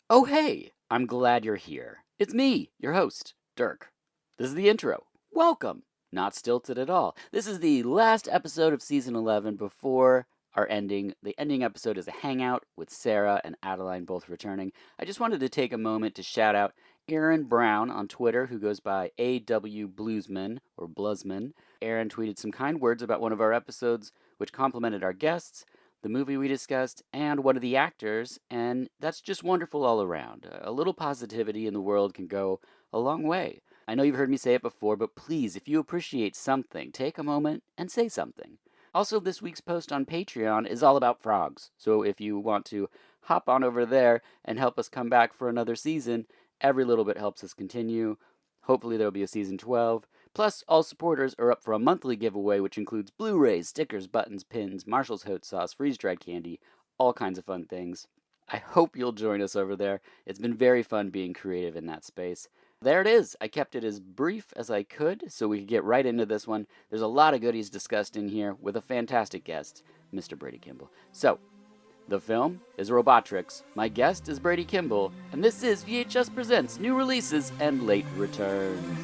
Oh, hey! I'm glad you're here. It's me, your host, Dirk. This is the intro. Welcome! Not stilted at all. This is the last episode of season 11 before our ending. The ending episode is a hangout with Sarah and Adeline both returning. I just wanted to take a moment to shout out Aaron Brown on Twitter, who goes by AW Bluesman or Blusman. Aaron tweeted some kind words about one of our episodes, which complimented our guests, the movie we discussed, and one of the actors, and that's just wonderful all around. A little positivity in the world can go a long way. I know you've heard me say it before, but please, if you appreciate something, take a moment and say something. Also, this week's post on Patreon is all about frogs, so if you want to hop on over there and help us come back for another season, every little bit helps us continue. Hopefully, there'll be a season 12. Plus, all supporters are up for a monthly giveaway, which includes Blu-rays, stickers, buttons, pins, Marshall's hot sauce, freeze-dried candy, all kinds of fun things. I hope you'll join us over there. It's been very fun being creative in that space. There it is. I kept it as brief as I could so we could get right into this one. There's a lot of goodies discussed in here with a fantastic guest, Mr. Brady Kimball. So, the film is Robotrix. My guest is Brady Kimball, and this is VHS Presents New Releases and Late Returns.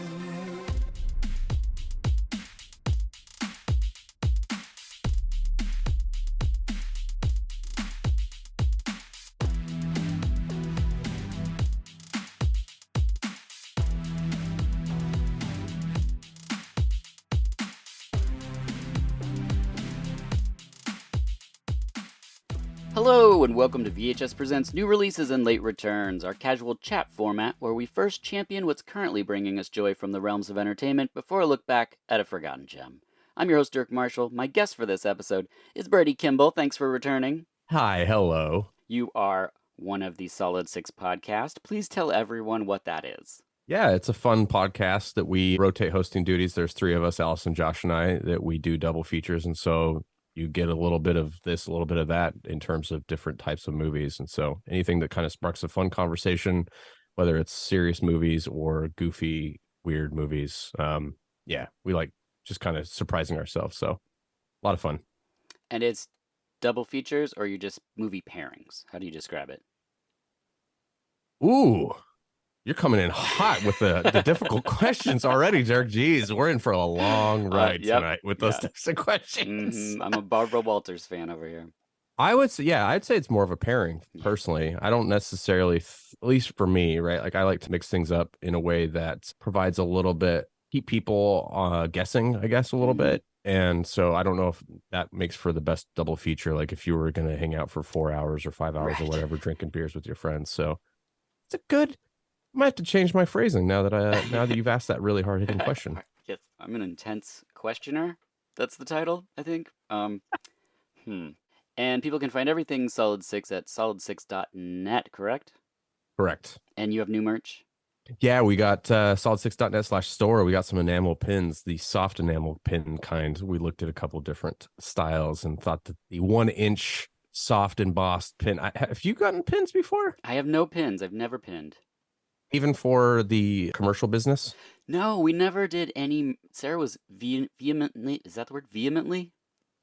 Hello, and welcome to VHS Presents New Releases and Late Returns, our casual chat format where we first champion what's currently bringing us joy from the realms of entertainment before a look back at a forgotten gem. I'm your host, Dirk Marshall. My guest for this episode is Brady Kimball. Thanks for returning. Hi, hello. You are one of the Solid Six podcast. Please tell everyone what that is. Yeah, it's a fun podcast that we rotate hosting duties. There's three of us, Allison, Josh, and I, that we do double features. And so you get a little bit of this, a little bit of that in terms of different types of movies. And so anything that kind of sparks a fun conversation, whether it's serious movies or goofy, weird movies. Yeah, we like just kind of surprising ourselves. So a lot of fun. And it's double features or you just movie pairings? How do you describe it? Ooh, you're coming in hot with the difficult questions already, Dirk. Jeez, we're in for a long ride tonight with those types of questions. I'm a Barbara Walters fan over here. I'd say it's more of a pairing personally. I don't necessarily, at least for me, right? Like I like to mix things up in a way that provides a little bit, keep people guessing, I guess, a little bit. And so I don't know if that makes for the best double feature. Like if you were going to hang out for 4 hours or 5 hours or whatever, drinking beers with your friends. So it's a good. I might have to change my phrasing now that you've asked that really hard hitting question. Yes, I'm an intense questioner. That's the title, I think. And people can find everything Solid Six at solid6.net, correct? Correct. And you have new merch? Yeah, we got solid6.net/store. We got some enamel pins, the soft enamel pin kind. We looked at a couple different styles and thought that the 1-inch soft embossed pin. Have you gotten pins before? I have no pins. I've never pinned. Even for the commercial business? No, we never did any. Sarah was vehemently, is that the word? Vehemently?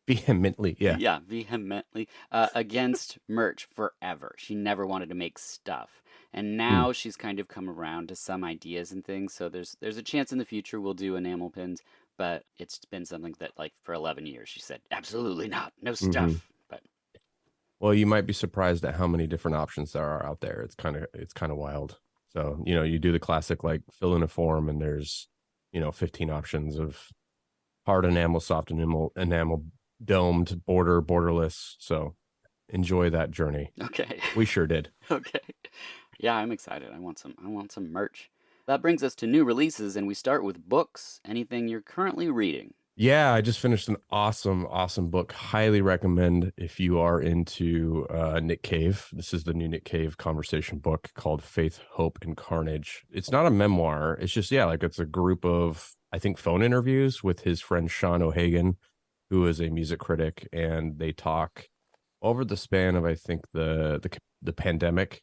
Vehemently, yeah. Yeah, vehemently against merch forever. She never wanted to make stuff. And now she's kind of come around to some ideas and things. So there's a chance in the future we'll do enamel pins, but it's been something that like for 11 years she said, absolutely not, no stuff. But well, you might be surprised at how many different options there are out there. It's kind of wild. So, you do the classic, like fill in a form and there's, 15 options of hard enamel, soft enamel, domed, borderless. So enjoy that journey. Okay. We sure did. Okay. Yeah, I'm excited. I want some merch. That brings us to new releases, and we start with books. Anything you're currently reading? Yeah, I just finished an awesome book. Highly recommend if you are into Nick Cave. This is the new Nick Cave conversation book called Faith, Hope, and Carnage. It's not a memoir. It's just, it's a group of, I think, phone interviews with his friend Sean O'Hagan, who is a music critic, and they talk over the span of, I think, the pandemic.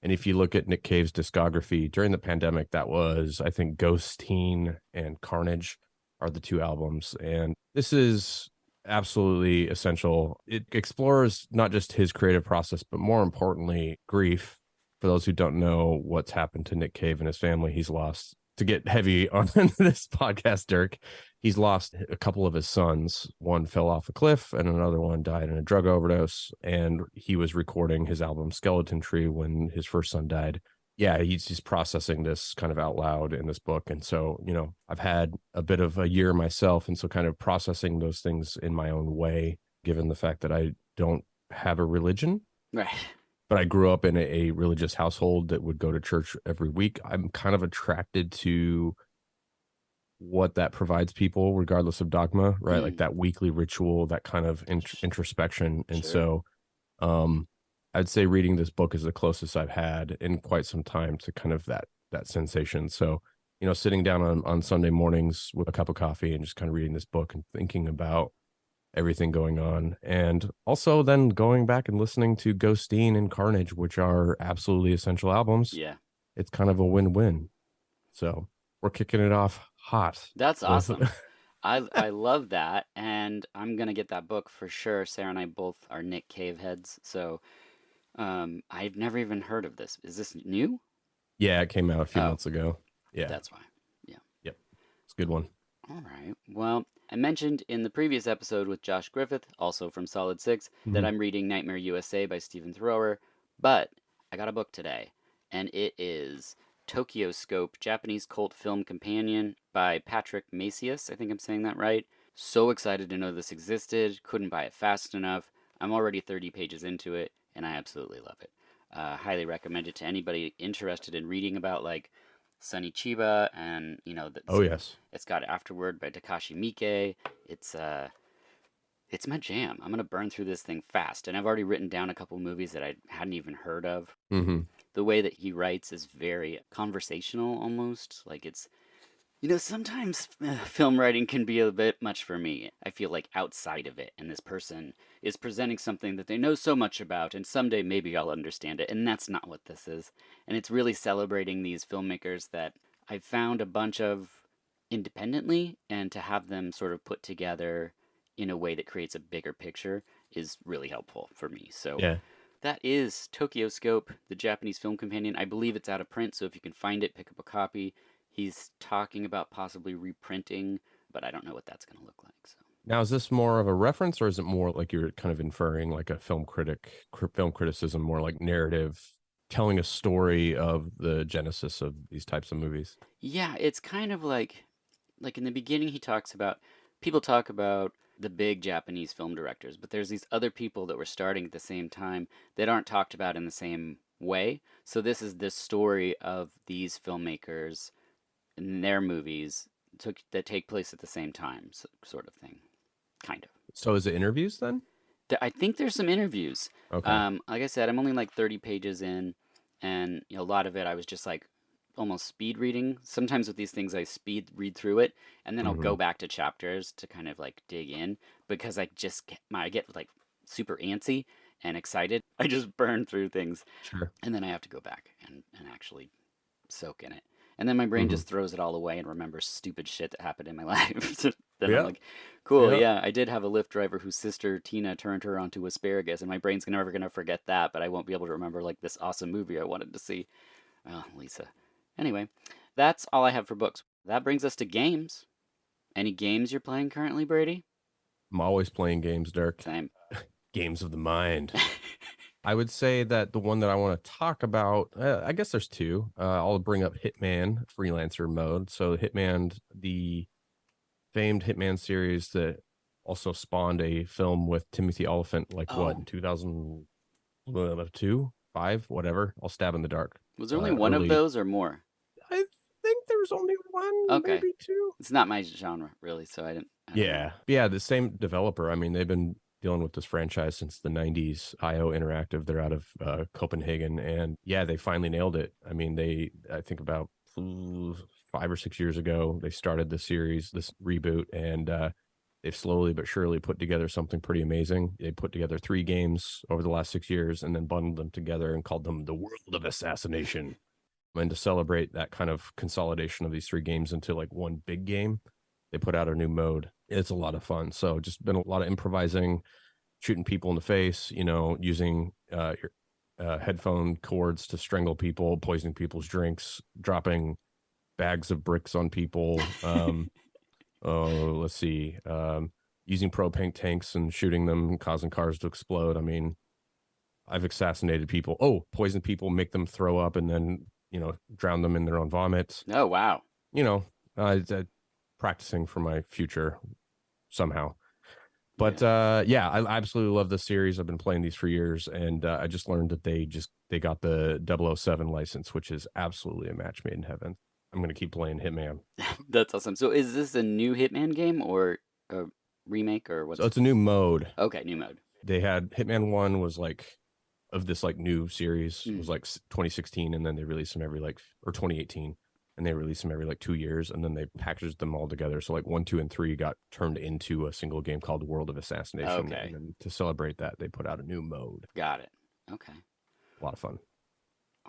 And if you look at Nick Cave's discography during the pandemic, that was, I think, Ghosteen and Carnage are the two albums. And this is absolutely essential. It explores not just his creative process, but more importantly, grief For those who don't know what's happened to Nick Cave and his family, he's lost, to get heavy on this podcast, Dirk, he's lost a couple of his sons. One fell off a cliff and another one died in a drug overdose. And he was recording his album Skeleton Tree when his first son died. Yeah, he's processing this kind of out loud in this book. And so, I've had a bit of a year myself. And so kind of processing those things in my own way, given the fact that I don't have a religion. Right. But I grew up in a religious household that would go to church every week. I'm kind of attracted to what that provides people, regardless of dogma, right? Like that weekly ritual, that kind of introspection. And so I'd say reading this book is the closest I've had in quite some time to kind of that sensation. So, sitting down on Sunday mornings with a cup of coffee and just kind of reading this book and thinking about everything going on, and also then going back and listening to Ghosteen and Carnage, which are absolutely essential albums. Yeah, it's kind of a win-win. So we're kicking it off hot. That's awesome. I love that, and I'm gonna get that book for sure. Sarah and I both are Nick Cave heads, so I've never even heard of this. Is this new? Yeah, it came out a few months ago. Yeah, that's why. Yeah. Yep, it's a good one. All right. Well, I mentioned in the previous episode with Josh Griffith, also from Solid Six, that I'm reading Nightmare USA by Stephen Thrower, but I got a book today, and it is Tokyo Scope, Japanese Cult Film Companion by Patrick Macias. I think I'm saying that right. So excited to know this existed. Couldn't buy it fast enough. I'm already 30 pages into it, and I absolutely love it. Highly recommend it to anybody interested in reading about, like, Sunny Chiba, and yes, it's got Afterword by Takashi Miike. It's my jam. I'm gonna burn through this thing fast, and I've already written down a couple movies that I hadn't even heard of. The way that he writes is very conversational, almost like it's sometimes film writing can be a bit much for me. I feel like outside of it, and this person is presenting something that they know so much about, and someday maybe I'll understand it, and that's not what this is. And it's really celebrating these filmmakers that I've found a bunch of independently, and to have them sort of put together in a way that creates a bigger picture is really helpful for me. So that is Tokyo Scope, the Japanese Film Companion. I believe it's out of print, so if you can find it, pick up a copy. He's talking about possibly reprinting, but I don't know what that's going to look like. So now, is this more of a reference, or is it more like you're kind of inferring like a film criticism, more like narrative, telling a story of the genesis of these types of movies? Yeah, it's kind of like in the beginning people talk about the big Japanese film directors, but there's these other people that were starting at the same time that aren't talked about in the same way. So this is the story of these filmmakers and their movies that take place at the same time, sort of thing, kind of. So is it interviews then? I think there's some interviews. Okay. Like I said, I'm only like 30 pages in, and a lot of it I was just like almost speed reading. Sometimes with these things I speed read through it, and then I'll go back to chapters to kind of like dig in, because I get like super antsy and excited. I just burn through things. Sure. And then I have to go back and actually soak in it. And then my brain just throws it all away and remembers stupid shit that happened in my life. Then I'm like, cool, yeah, I did have a Lyft driver whose sister Tina turned her onto asparagus, and my brain's never going to forget that, but I won't be able to remember like this awesome movie I wanted to see. Oh, Lisa. Anyway, that's all I have for books. That brings us to games. Any games you're playing currently, Brady? I'm always playing games, Dirk. Same. Games of the mind. I would say that the one that I want to talk about, I guess there's two. I'll bring up Hitman freelancer mode. So Hitman, the famed Hitman series that also spawned a film with Timothy Oliphant, like what, in 2002, 5, whatever. I'll stab in the dark. Was there only one of those or more? I think there was only one, maybe two. It's not my genre, really, so I didn't know. Yeah, the same developer. I mean, they've been dealing with this franchise since the 90s. IO Interactive, they're out of Copenhagen, and yeah, they finally nailed it. I mean, I think about 5 or 6 years ago, they started the series, this reboot, and they've slowly but surely put together something pretty amazing. They put together 3 games over the last 6 years and then bundled them together and called them The World of Assassination. And to celebrate that kind of consolidation of these 3 games into like one big game, they put out a new mode. It's a lot of fun. So just been a lot of improvising, shooting people in the face, using headphone cords to strangle people, poisoning people's drinks, dropping bags of bricks on people. Oh, let's see. Using propane tanks and shooting them, causing cars to explode. I mean, I've assassinated people. Oh, poison people, make them throw up, and then drown them in their own vomit. Oh, wow. You know, practicing for my future somehow. But yeah, I absolutely love this series. I've been playing these for years, and I just learned that they got the 007 license, which is absolutely a match made in heaven. I'm gonna keep playing Hitman. That's awesome. So is this a new Hitman game or a remake or So what's... it's a new mode. Okay, new mode. They had Hitman 1 was like of this like new series was Mm. like 2016, and then they released them every like or 2018, and they released them every like 2 years, and then they packaged them all together. So like 1, 2, and 3 got turned into a single game called World of Assassination. Okay, And then to celebrate that, they put out a new mode. got it. Okay, A lot of fun.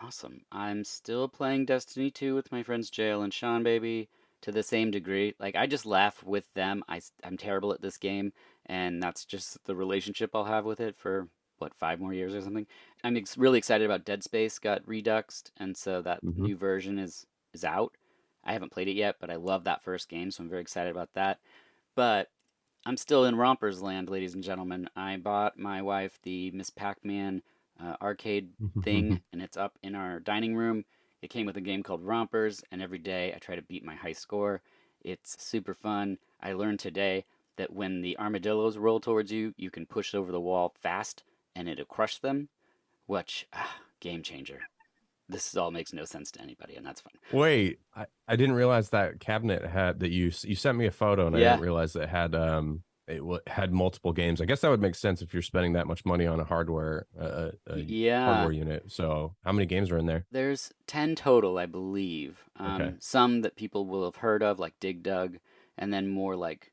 awesome. I'm still playing Destiny 2 with my friends Jail and Sean Baby to the same degree. Like, I just laugh with them. I'm terrible at this game, and that's just the relationship I'll have with it for, what, 5 more years or something. I'm really excited about Dead Space got reduxed, and so that Mm-hmm. new version is out. I haven't played it yet, but I love that first game, so I'm very excited about that. But I'm still in Romper's land, ladies and gentlemen. I bought my wife the Miss Pac-Man arcade thing, and it's up in our dining room. It came with a game called Rompers, and every day I try to beat my high score. It's super fun. I learned today that when the armadillos roll towards you, you can push over the wall fast, and it'll crush them. Which, game changer. This all makes no sense to anybody, and that's fun. Wait, I didn't realize that cabinet had that you sent me a photo, and I Yeah, didn't realize that it had had multiple games. I guess that would make sense if you're spending that much money on a yeah. hardware unit. So how many games are in there? There's 10 total, I believe. Okay. Some that people will have heard of, like Dig Dug, and then more like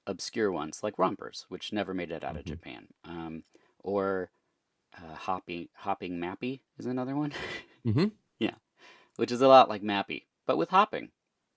obscure ones, like Rompers, which never made it out of Mm-hmm. Japan. Or Hopping Mappy is another one. Mm-hmm. Yeah, which is a lot like Mappy, but with hopping.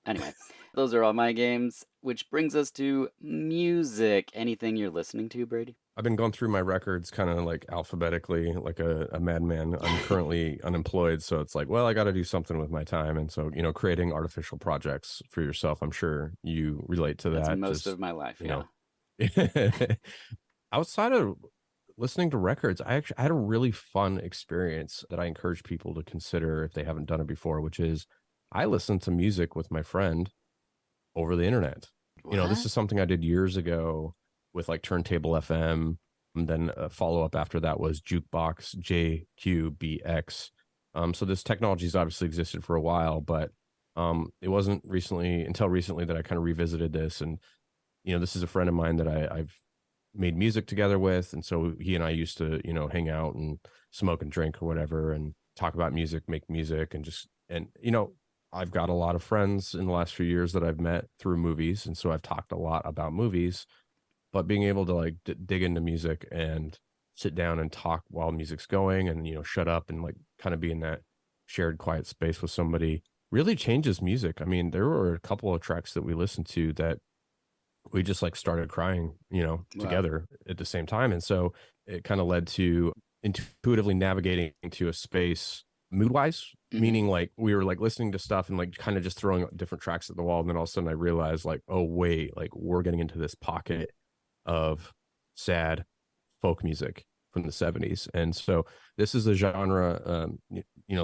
Anyway, those are all my games, which brings us to music. Anything you're listening to, Brady? I've been going through my records kind of like alphabetically, like a madman. I'm currently unemployed, so it's like, well, I got to do something with my time. And so, creating artificial projects for yourself, I'm sure you relate to That's that. most Just, of my life, you yeah. know, outside of listening to records, I had a really fun experience that I encourage people to consider if they haven't done it before, which is I listened to music with my friend over the internet. This What? is something I did years ago with like Turntable FM. And then a follow up after that was Jukebox JQBX. So this technology has obviously existed for a while, but it wasn't until recently that I kind of revisited this. And, this is a friend of mine that I've made music together with. And so he and I used to, hang out and smoke and drink or whatever and talk about music, make music, and I've got a lot of friends in the last few years that I've met through movies. And so I've talked a lot about movies, but being able to like dig into music and sit down and talk while music's going and, shut up and like kind of be in that shared quiet space with somebody really changes music. I mean, there were a couple of tracks that we listened to that we just like started crying, Wow. together at the same time. And so it kind of led to intuitively navigating into a space mood wise, Hmm. meaning like we were like listening to stuff and like kind of just throwing different tracks at the wall. And then all of a sudden I realized like, oh, wait, like we're getting into this pocket of sad folk music from the 70s. And so this is a genre,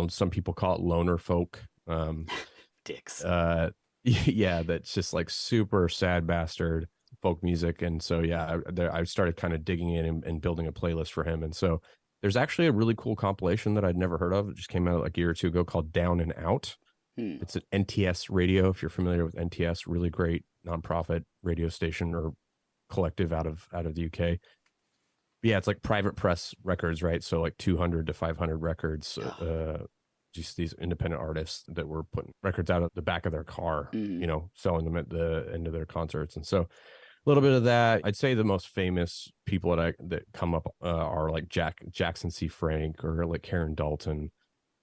some people call it loner folk. Dicks. Uh, yeah, that's just like super sad bastard folk music. And so, yeah, I started kind of digging in and building a playlist for him. And so there's actually a really cool compilation that I'd never heard of. It just came out like a year or two ago called Down and Out. Hmm. It's an NTS radio. If you're familiar with NTS, really great nonprofit radio station or collective out of the UK. Yeah, it's like private press records, right? So like 200 to 500 records, Oh. just these independent artists that were putting records out of the back of their car, Hmm. selling them at the end of their concerts. And so a little bit of that. I'd say the most famous people that come up are like Jackson C. Frank or like Karen Dalton.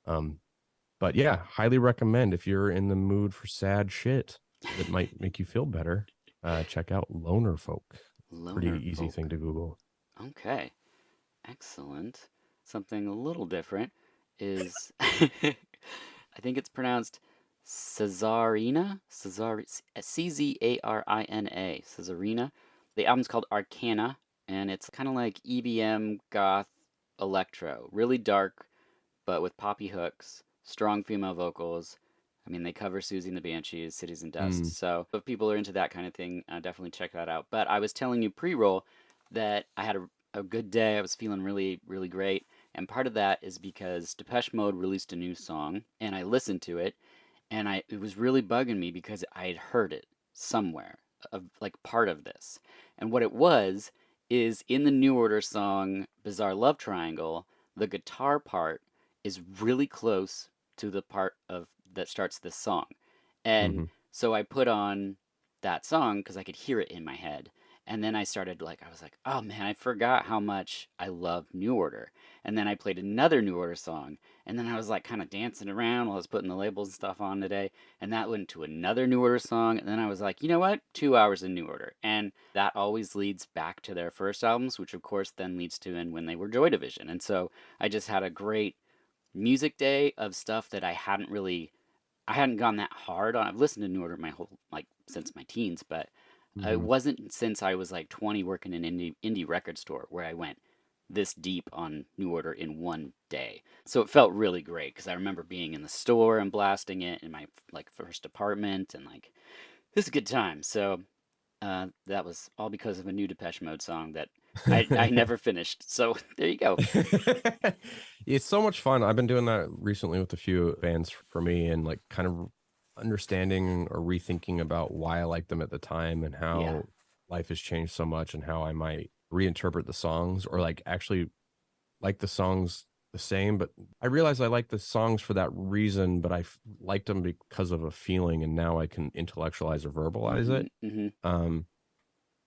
Um, but yeah, highly recommend if you're in the mood for sad shit that might make you feel better. Check out Loner Folk. Pretty Loner easy thing folk. to Google. Okay. Excellent. something a little different is I think it's pronounced Cesarina, Czarina, Cesarina. The album's called Arcana, and it's kind of like EBM, goth, electro, really dark, but with poppy hooks, strong female vocals. I mean, they cover Susie and the Banshees, Cities and Dust. Mm. So if people are into that kind of thing, definitely check that out. But I was telling you pre-roll that I had a good day. I was feeling really, really great. And part of that is because Depeche Mode released a new song, and I listened to it, and it was really bugging me because I had heard it somewhere, of like part of this. And what it was is in the New Order song Bizarre Love Triangle, the guitar part is really close to the part of that starts this song. And Hmm. so I put on that song because I could hear it in my head. And then I was like, oh man, I forgot how much I love New Order. And then I played another New Order song. And then I was like kind of dancing around while I was putting the labels and stuff on today. And that went to another New Order song. And then I was like, you know what? 2 hours in New Order. And that always leads back to their first albums, which of course then leads to when they were Joy Division. And so I just had a great music day of stuff that I hadn't gone that hard on. I've listened to New Order my whole like since my teens, but it Hmm. wasn't since I was like 20 working in an indie record store where I went this deep on New Order in one day. So it felt really great because I remember being in the store and blasting it in my like first apartment and like this is a good time. So that was all because of a new Depeche Mode song that I never finished. So there you go. It's so much fun. I've been doing that recently with a few bands for me and like kind of understanding or rethinking about why I liked them at the time and Yeah. how life has changed so much and how I might reinterpret the songs or like actually like the songs the same. But I realized I like the songs for that reason, but liked them because of a feeling and now I can intellectualize or verbalize Mm-hmm. it. Mm-hmm. Um,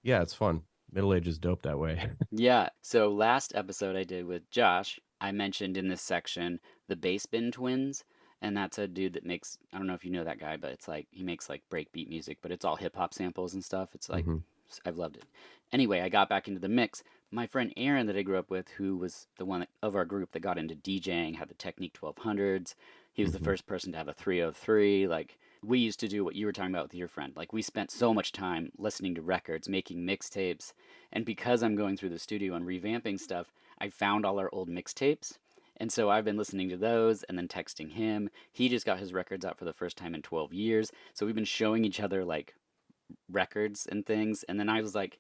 yeah, it's fun. Middle age is dope that way. Yeah. So last episode I did with Josh, I mentioned in this section the Bass Bin Twins, and that's a dude that makes I don't know if you know that guy, but it's like he makes like breakbeat music, but it's all hip hop samples and stuff. It's like Hmm. I've loved it. Anyway, I got back into the mix. My friend Aaron that I grew up with, who was the one of our group that got into DJing, had the Technique 1200s. He was the Hmm. first person to have a 303. Like we used to do what you were talking about with your friend. Like we spent so much time listening to records, making mixtapes, and because I'm going through the studio and revamping stuff, I found all our old mixtapes. And so I've been listening to those and then texting him. He just got his records out for the first time in 12 years. So we've been showing each other like records and things. And then I was like,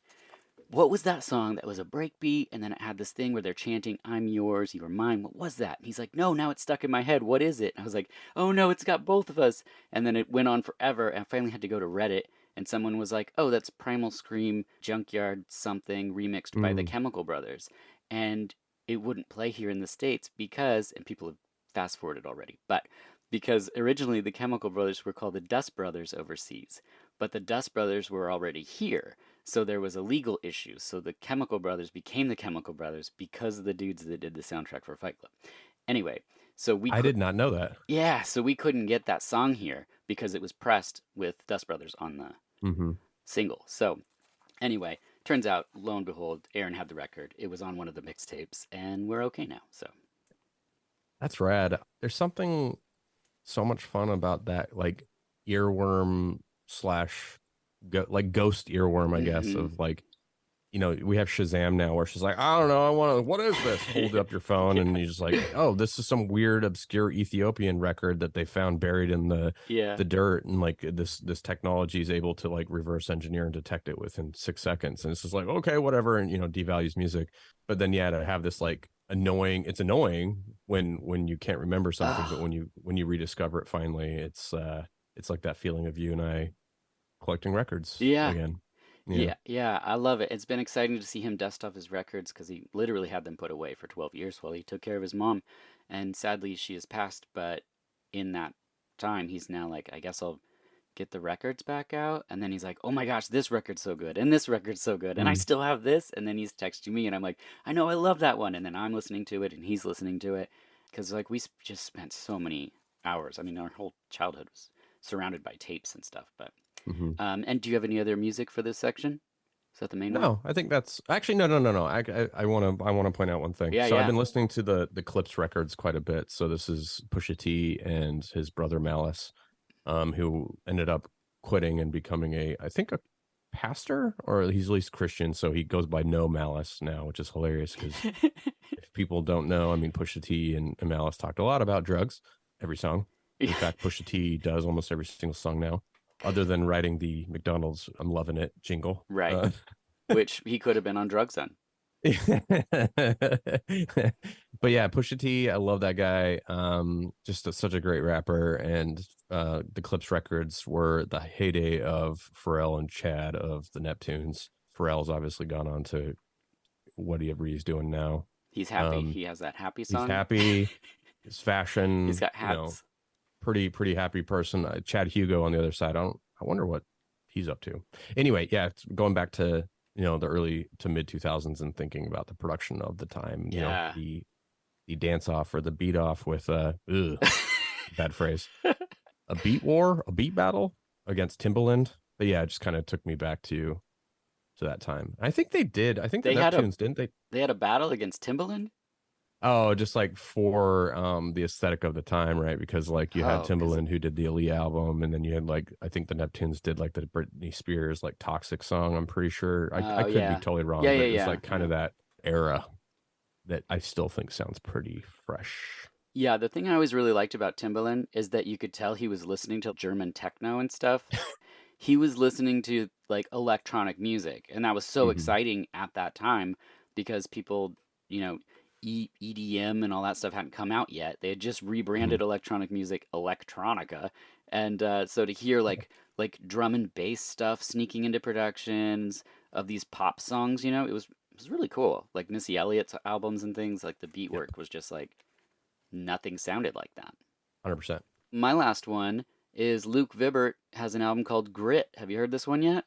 what was that song that was a breakbeat? And then it had this thing where they're chanting, I'm yours, you are mine. What was that? And he's like, no, now it's stuck in my head. What is it? And I was like, oh no, it's got both of us. And then it went on forever. And I finally had to go to Reddit. And someone was like, oh, that's Primal Scream Junkyard something remixed by the Mm. Chemical Brothers. And it wouldn't play here in the States because, and people have fast forwarded already, but because originally the Chemical Brothers were called the Dust Brothers overseas. But the Dust Brothers were already here. So there was a legal issue. So the Chemical Brothers became the Chemical Brothers because of the dudes that did the soundtrack for Fight Club. Anyway, so we I could, did not know that. yeah, so we couldn't get that song here because it was pressed with Dust Brothers on the Hmm. single. So anyway, turns out, lo and behold, Aaron had the record. It was on one of the mixtapes, and we're okay now. So That's rad. There's something so much fun about that, like earworm slash like ghost earworm, I guess, mm-hmm. of like, we have Shazam now where she's like, I don't know, what is this? Hold up your phone Yeah, and you're just like, oh, this is some weird, obscure Ethiopian record that they found buried in the yeah. the dirt, and like this technology is able to like reverse engineer and detect it within 6 seconds, and it's just like, okay, whatever, and devalues music. But then yeah, to have this like it's annoying when you can't remember something, but Oh, when you rediscover it finally, it's like that feeling of you and I collecting records yeah. again. Yeah. Yeah, yeah, I love it. It's been exciting to see him dust off his records because he literally had them put away for 12 years while he took care of his mom. And sadly, she has passed, but in that time, he's now like, I guess I'll get the records back out. And then he's like, oh my gosh, this record's so good, and this record's so good, and I Mm. still have this. And then he's texting me, and I'm like, I know, I love that one. And then I'm listening to it, and he's listening to it because, like, just spent so many hours. I mean, our whole childhood was surrounded by tapes and stuff, but. Hmm. And do you have any other music for this section? Is that the main one? No, I think that's actually no. I want to point out one thing. Yeah, So I've yeah. been listening to the Clips records quite a bit. So this is Pusha T and his brother Malice, who ended up quitting and becoming I think a pastor, or he's at least Christian. So he goes by No Malice now, which is hilarious because if people don't know, I mean, Pusha T and Malice talked a lot about drugs every song. In fact, Pusha T does almost every single song now, other than writing the McDonald's "I'm Loving It" jingle. Right. Which he could have been on drugs then. But yeah, Pusha T, I love that guy. Such a great rapper, and the Clips records were the heyday of Pharrell and Chad of the Neptunes. Pharrell's obviously gone on to whatever he's doing now. He's happy. He has that happy He's song. happy. His He's fashion, got hats. pretty happy person. Chad Hugo on the other side. I wonder what he's up to. Anyway, yeah, going back to the early to mid 2000s and thinking about the production of the time. Yeah. The dance off or the beat off with bad phrase, a beat battle against Timbaland. But yeah, it just kind of took me back to that time. I think they did. I think the Neptunes didn't they? They had a battle against Timbaland. Oh, just like for the aesthetic of the time, right? Because like you had Timbaland who did the Elite album, and then you had like I think the Neptunes did like the Britney Spears like Toxic song. I'm pretty sure. I could be totally wrong, but it's like kind of that era that I still think sounds pretty fresh. Yeah, the thing I always really liked about Timbaland is that you could tell he was listening to German techno and stuff. He was listening to like electronic music, and that was so exciting at that time because people, you know, EDM and all that stuff hadn't come out yet. They had just rebranded electronic music electronica, and so to hear like drum and bass stuff sneaking into productions of these pop songs, it was really cool. Like Missy Elliott's albums and things, like the beat Yep, work was just like nothing sounded like that. 100%. My last one is Luke Vibert has an album called Grit. Have you heard this one yet?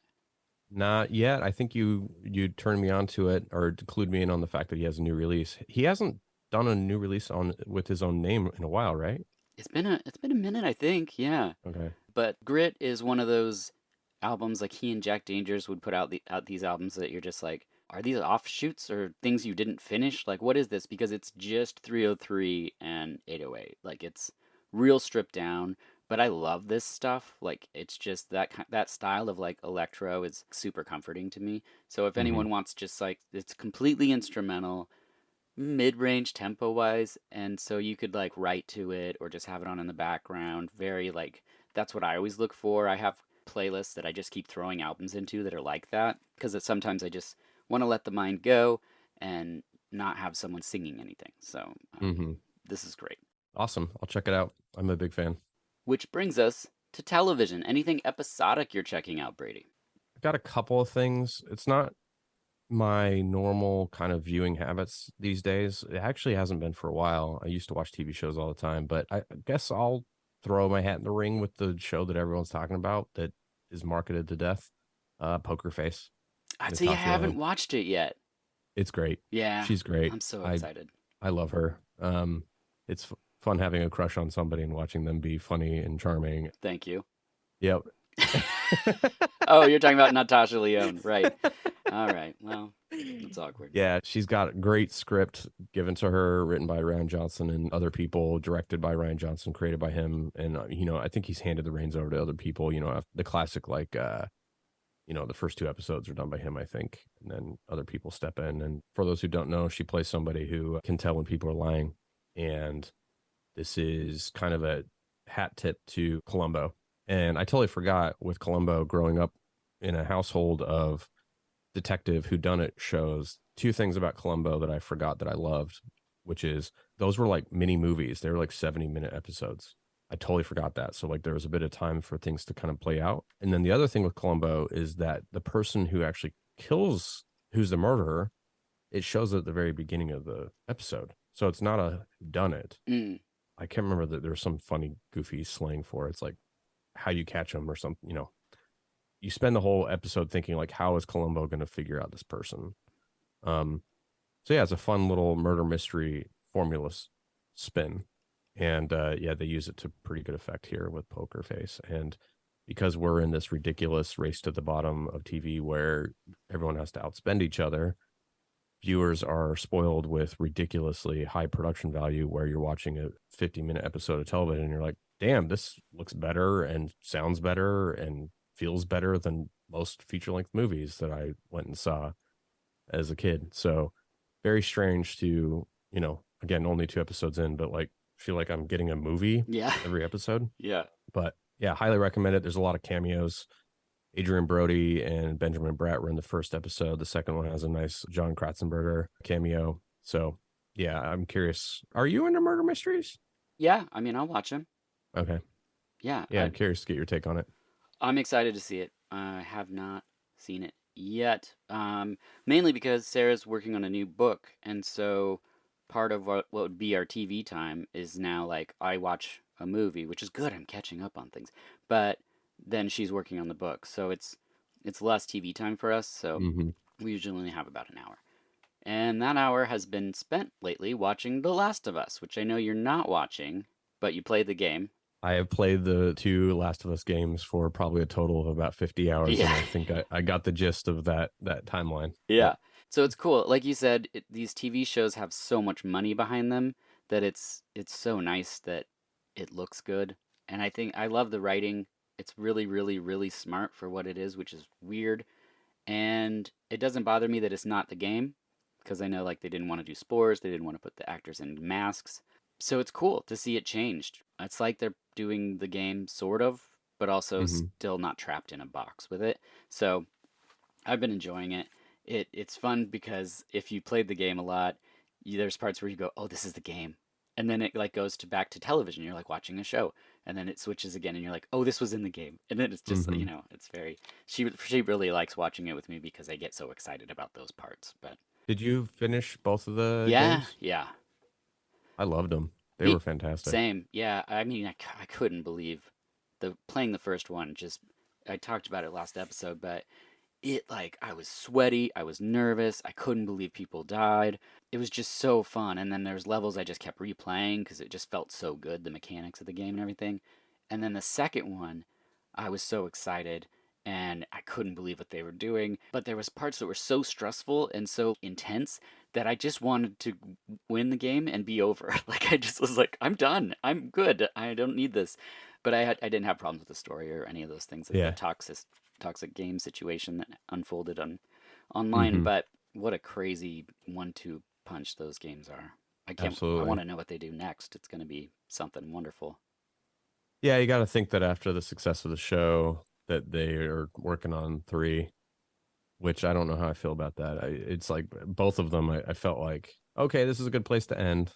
Not yet. I think you turned me on to it or clued me in on the fact that he has a new release. He hasn't done a new release on with his own name in a while, right? It's been a minute, I think. Yeah. Okay. But Grit is one of those albums like he and Jack Dangers would put out these albums that you're just like, are these offshoots or things you didn't finish? Like what is this? Because it's just 303 and 808. Like it's real stripped down, but I love this stuff. Like it's just that style of like electro is super comforting to me. So if Mm-hmm. anyone wants just like it's completely instrumental, mid-range tempo wise, and so you could like write to it or just have it on in the background. Very like that's what I always look for. I have playlists that I just keep throwing albums into that are like that because sometimes I just want to let the mind go and not have someone singing anything. So Mm-hmm. this is great. Awesome. I'll check it out. I'm a big fan. Which brings us to television. Anything episodic you're checking out, Brady? I've got a couple of things. It's not my normal kind of viewing habits these days. It actually hasn't been for a while. I used to watch TV shows all the time, but I guess I'll throw my hat in the ring with the show that everyone's talking about that is marketed to death. Poker Face. I'd say I Natasha haven't Lyonne. watched it yet. It's great. Yeah, She's great. I'm so I excited. I love her. It's fun having a crush on somebody and watching them be funny and charming. Thank you. Yep. Oh, you're talking about Natasha Lyonne, right? All right. Well, it's awkward. Yeah, she's got a great script given to her, written by Ryan Johnson and other people, directed by Ryan Johnson, created by him. And, I think he's handed the reins over to other people. The classic, like, the first two episodes are done by him, I think. And then other people step in. And for those who don't know, she plays somebody who can tell when people are lying. And this is kind of a hat tip to Columbo. And I totally forgot with Columbo growing up in a household of detective whodunit shows, two things about Columbo that I forgot that I loved, which is those were like mini movies. They were like 70-minute episodes. I totally forgot that. So like there was a bit of time for things to kind of play out. And then the other thing with Columbo is that the person who actually kills, who's the murderer, it shows at the very beginning of the episode. So it's not a whodunit. Mm. I can't remember that there's some funny, goofy slang for it. It's like how you catch them or something, you spend the whole episode thinking like, how is Columbo going to figure out this person? So yeah, it's a fun little murder mystery formula spin. And yeah, they use it to pretty good effect here with Poker Face. And because we're in this ridiculous race to the bottom of TV where everyone has to outspend each other, viewers are spoiled with ridiculously high production value where you're watching a 50-minute episode of television and you're like, damn, this looks better and sounds better and feels better than most feature-length movies that I went and saw as a kid. So very strange to, again, only 2 episodes in, but like feel like I'm getting a movie Yeah. every episode. Yeah. But yeah, highly recommend it. There's a lot of cameos. Adrian Brody and Benjamin Bratt were in the first episode. The second one has a nice John Kratzenberger cameo. So yeah, I'm curious. Are you into murder mysteries? Yeah. I mean, I'll watch him. Okay. Yeah. Yeah, I'm curious to get your take on it. I'm excited to see it. I have not seen it yet. Mainly because Sarah's working on a new book, and so part of what would be our TV time is now like I watch a movie, which is good. I'm catching up on things, but then she's working on the book, so it's less TV time for us. So Mm-hmm. we usually only have about an hour, and that hour has been spent lately watching The Last of Us, which I know you're not watching, but you played the game. I have played the 2 Last of Us games for probably a total of about 50 hours, and Yeah. I think I got the gist of that timeline. Yeah. Yep. So it's cool. Like you said, these TV shows have so much money behind them that it's so nice that it looks good. And I think I love the writing. It's really, really, really smart for what it is, which is weird. And it doesn't bother me that it's not the game because I know like they didn't want to do spores, they didn't want to put the actors in masks. So it's cool to see it changed. It's like they're doing the game sort of, but also Mm-hmm. still not trapped in a box with it. So I've been enjoying it. It's fun because if you played the game a lot, there's parts where you go, "Oh, this is the game," and then it like goes to back to television. You're like watching a show, and then it switches again, and you're like, "Oh, this was in the game," and then it's just Mm-hmm. it's very. She really likes watching it with me because I get so excited about those parts. But Did you finish both of the yeah, games? yeah, I loved them. They me were fantastic. same. Yeah, I mean, I couldn't believe the playing the first one. Just I talked about it last episode, but it like I was sweaty, I was nervous, I couldn't believe people died. It was just so fun. And then there's levels I just kept replaying because it just felt so good, the mechanics of the game and everything. And then the second one, I was so excited and I couldn't believe what they were doing. But there was parts that were so stressful and so intense that I just wanted to win the game and be over. Like I just was like, I'm done. I'm good. I don't need this. But I didn't have problems with the story or any of those things like the Yeah. toxic game situation that unfolded online. Mm-hmm. But what a crazy 1-2 punch those games are. I want Absolutely. to know what they do next. It's going to be something wonderful. Yeah, you got to think that after the success of the show, that they are working on 3, which I don't know how I feel about that. It's like both of them. I felt like, okay, this is a good place to end.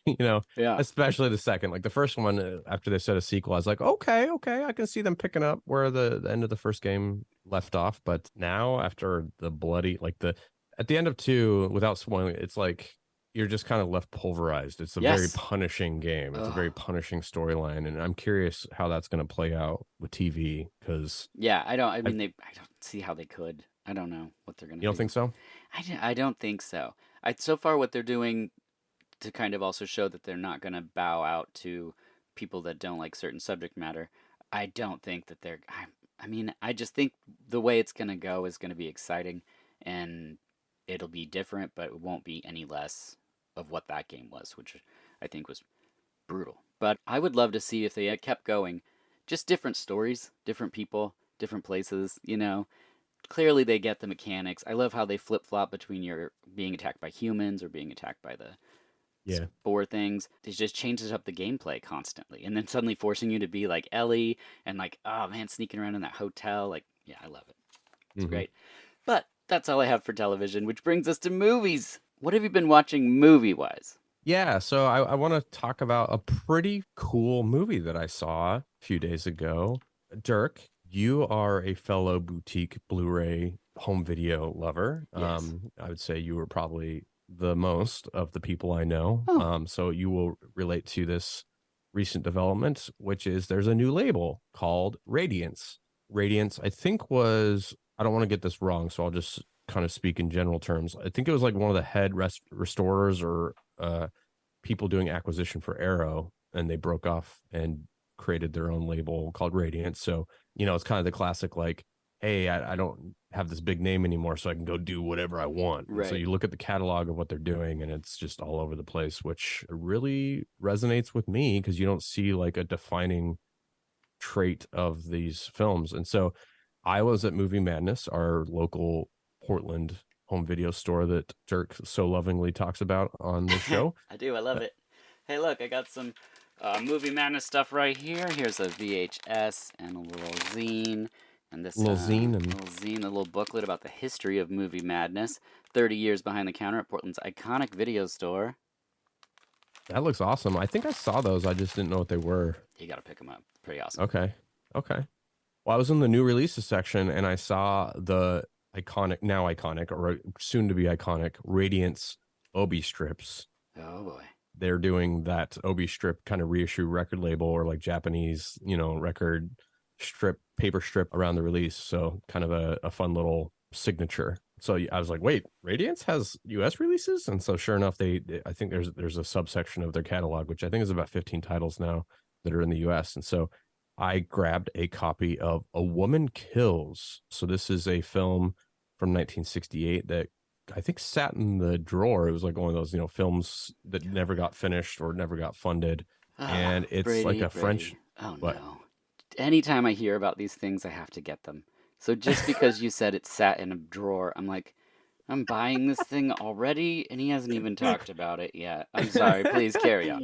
you know, Yeah. Especially the second. Like the first one, after they said a sequel, I was like, okay, I can see them picking up where the end of the first game left off. But now, after the bloody, like at the end of 2, without spoiling, it's like you're just kind of left pulverized. It's a very Yes. punishing game. It's a Ugh. very punishing storyline, and I'm curious how that's going to play out with TV because Yeah, I don't. I I, mean, I don't see how they could. I don't know what they're gonna you don't do. think so? I don't think so. So far what they're doing to kind of also show that they're not gonna bow out to people that don't like certain subject matter. I don't think that they're. I mean, I just think the way it's gonna go is gonna be exciting, and it'll be different, but it won't be any less of what that game was, which I think was brutal. But I would love to see if they had kept going, just different stories, different people, different places. Clearly they get the mechanics. I love how they flip flop between your being attacked by humans or being attacked by the Yeah. spore things. It just changes up the gameplay constantly, and then suddenly forcing you to be like Ellie and like, oh man, sneaking around in that hotel. Like, yeah, I love it. It's Mm-hmm. great. But that's all I have for television, which brings us to movies. What have you been watching movie wise? Yeah, so I want to talk about a pretty cool movie that I saw a few days ago. Dirk, you are a fellow boutique Blu-ray home video lover. Yes. I would say you were probably the most of the people I know. Oh, So you will relate to this recent development, which is there's a new label called Radiance. Radiance, I think I don't want to get this wrong, so I'll just kind of speak in general terms. I think it was like one of the head restorers or people doing acquisition for Arrow, and they broke off and created their own label called Radiance. So, it's kind of the classic like hey, I don't have this big name anymore, so I can go do whatever I want. And so Right. you look at the catalog of what they're doing, and it's just all over the place, which really resonates with me because you don't see like a defining trait of these films. And so I was at Movie Madness, our local Portland home video store that Dirk so lovingly talks about on this show. I do. I love Uh, it. Hey, look, I got some Movie Madness stuff right here. Here's a VHS and a little zine. And this Little zine, and little zine, a little booklet about the history of Movie Madness. 30 years behind the counter at Portland's iconic video store. that looks awesome. I think I saw those. I just didn't know what they were. You got to pick them up. Pretty awesome. Okay. Okay. Well, I was in the new releases section and I saw the iconic, now iconic, or soon to be iconic Radiance Obi strips. Oh, boy. They're doing that Obi strip kind of reissue record label or like Japanese, record strip, paper strip around the release. So kind of a fun little signature. So I was like, wait, Radiance has US releases? And so sure enough, I think there's a subsection of their catalog, which I think is about 15 titles now that are in the US. And so I grabbed a copy of A Woman Kills. So this is a film from 1968 that I think sat in the drawer. It was like one of those, films that never got finished or never got funded. Ah, And it's like Brady, a French, Brady. Oh, but no. Anytime I hear about these things, I have to get them. So just because you said it sat in a drawer, I'm like, I'm buying this thing already, and he hasn't even talked about it yet. I'm sorry. Please carry on.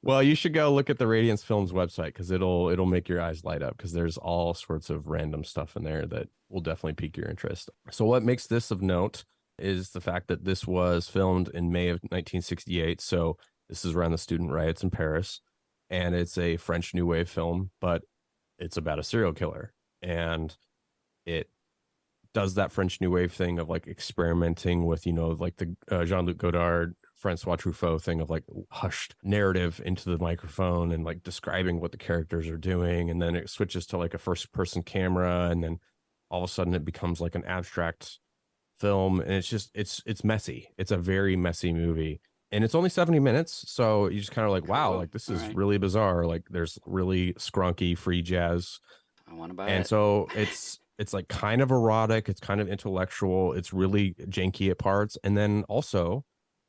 well, you should go look at the Radiance Films website because it'll make your eyes light up because there's all sorts of random stuff in there that will definitely pique your interest. So what makes this of note is the fact that this was filmed in May of 1968. So this is around the student riots in Paris, and it's a French New Wave film, but it's about a serial killer, and it does that French New Wave thing of like experimenting with, like the Jean-Luc Godard, Francois Truffaut thing of like hushed narrative into the microphone and like describing what the characters are doing. And then it switches to like a first person camera. And then all of a sudden it becomes like an abstract film. And it's messy. It's a very messy movie. And it's only 70 minutes. So you just kind of like, wow, Cool. like this All is right. really bizarre. Like there's really scrunky free jazz, I want to buy and it. so it's like kind of erotic, it's kind of intellectual, it's really janky at parts. And then also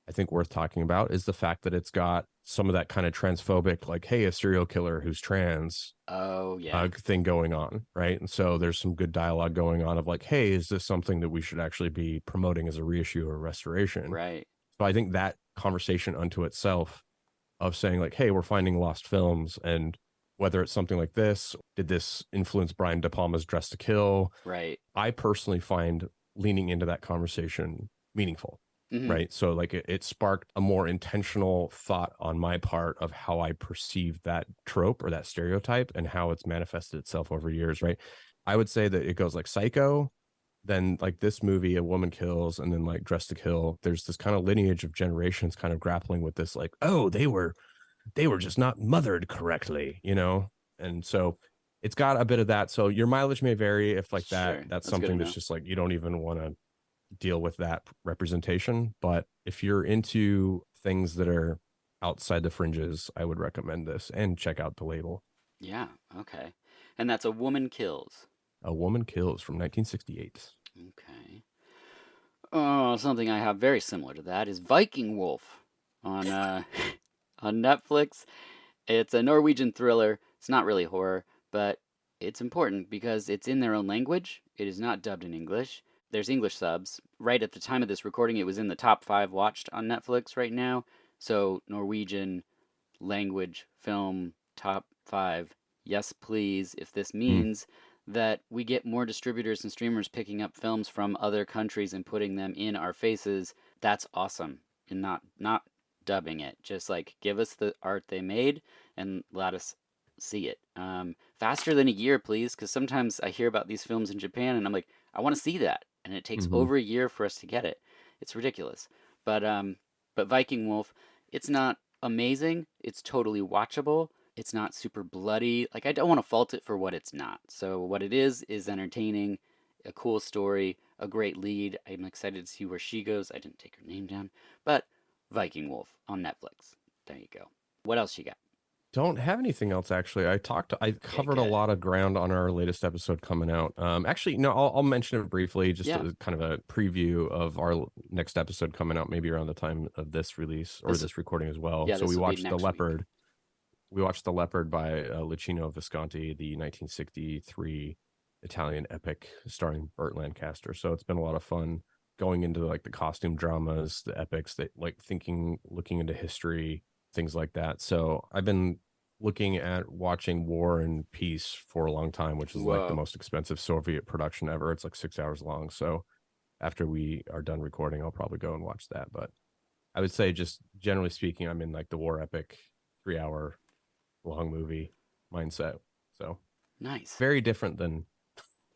I think worth talking about is the fact that it's got some of that kind of transphobic, like, hey, a serial killer who's trans Oh, yeah. thing going on, right? And so there's some good dialogue going on of like, hey, is this something that we should actually be promoting as a reissue or restoration? Right. So I think that conversation unto itself of saying like, hey, we're finding lost films, and whether it's something like this, did this influence Brian De Palma's Dress to Kill? Right. I personally find leaning into that conversation meaningful, Hmm. right? So like it sparked a more intentional thought on my part of how I perceive that trope or that stereotype and how it's manifested itself over years, right? I would say that it goes like Psycho, then like this movie, A Woman Kills, and then like Dress to Kill. There's this kind of lineage of generations kind of grappling with this, like, oh, they were just not mothered correctly. And so it's got a bit of that. So your mileage may vary if like Sure. that's That's good to something that's know. just like you don't even want to deal with that representation. But if you're into things that are outside the fringes, I would recommend this and check out the label. Yeah. Okay. And that's A Woman Kills. A Woman Kills from 1968. Okay. Oh, something I have very similar to that is Viking Wolf on on Netflix. It's a Norwegian thriller. It's not really horror, but it's important because it's in their own language. It is not dubbed in English. There's English subs. Right at the time of this recording, it was in the top 5 watched on Netflix right now. So, Norwegian language film top 5. Yes, please. If this Mm, means that we get more distributors and streamers picking up films from other countries and putting them in our faces, that's awesome. And not dubbing it. Just like give us the art they made and let us see it. Faster than a year, please, because sometimes I hear about these films in Japan and I'm like, I want to see that, and it takes hmm over a year for us to get it. It's ridiculous. But but Viking Wolf, it's not amazing. It's totally watchable. It's not super bloody. Like I don't want to fault it for what it's not. So what it is entertaining, a cool story, a great lead. I'm excited to see where she goes. I didn't take her name down, but Viking Wolf on Netflix. There you go. What else you got? Don't have anything else actually. I Okay, covered a good. lot of ground on our latest episode coming out. Actually, no, I'll mention it briefly, just Yeah. a kind of a preview of our next episode coming out, maybe around the time of this release or This this recording as well. yeah, So this will be next week. We watched The Leopard by Luchino Visconti, the 1963 Italian epic starring Burt Lancaster. So it's been a lot of fun going into like the costume dramas, the epics, that like looking into history, things like that. So I've been looking at watching War and Peace for a long time, which is like the Whoa. most expensive Soviet production ever. It's like 6 hours long. So after we are done recording, I'll probably go and watch that. But I would say, just generally speaking, I'm in like the war epic 3 hour long movie mindset. So Nice. very different than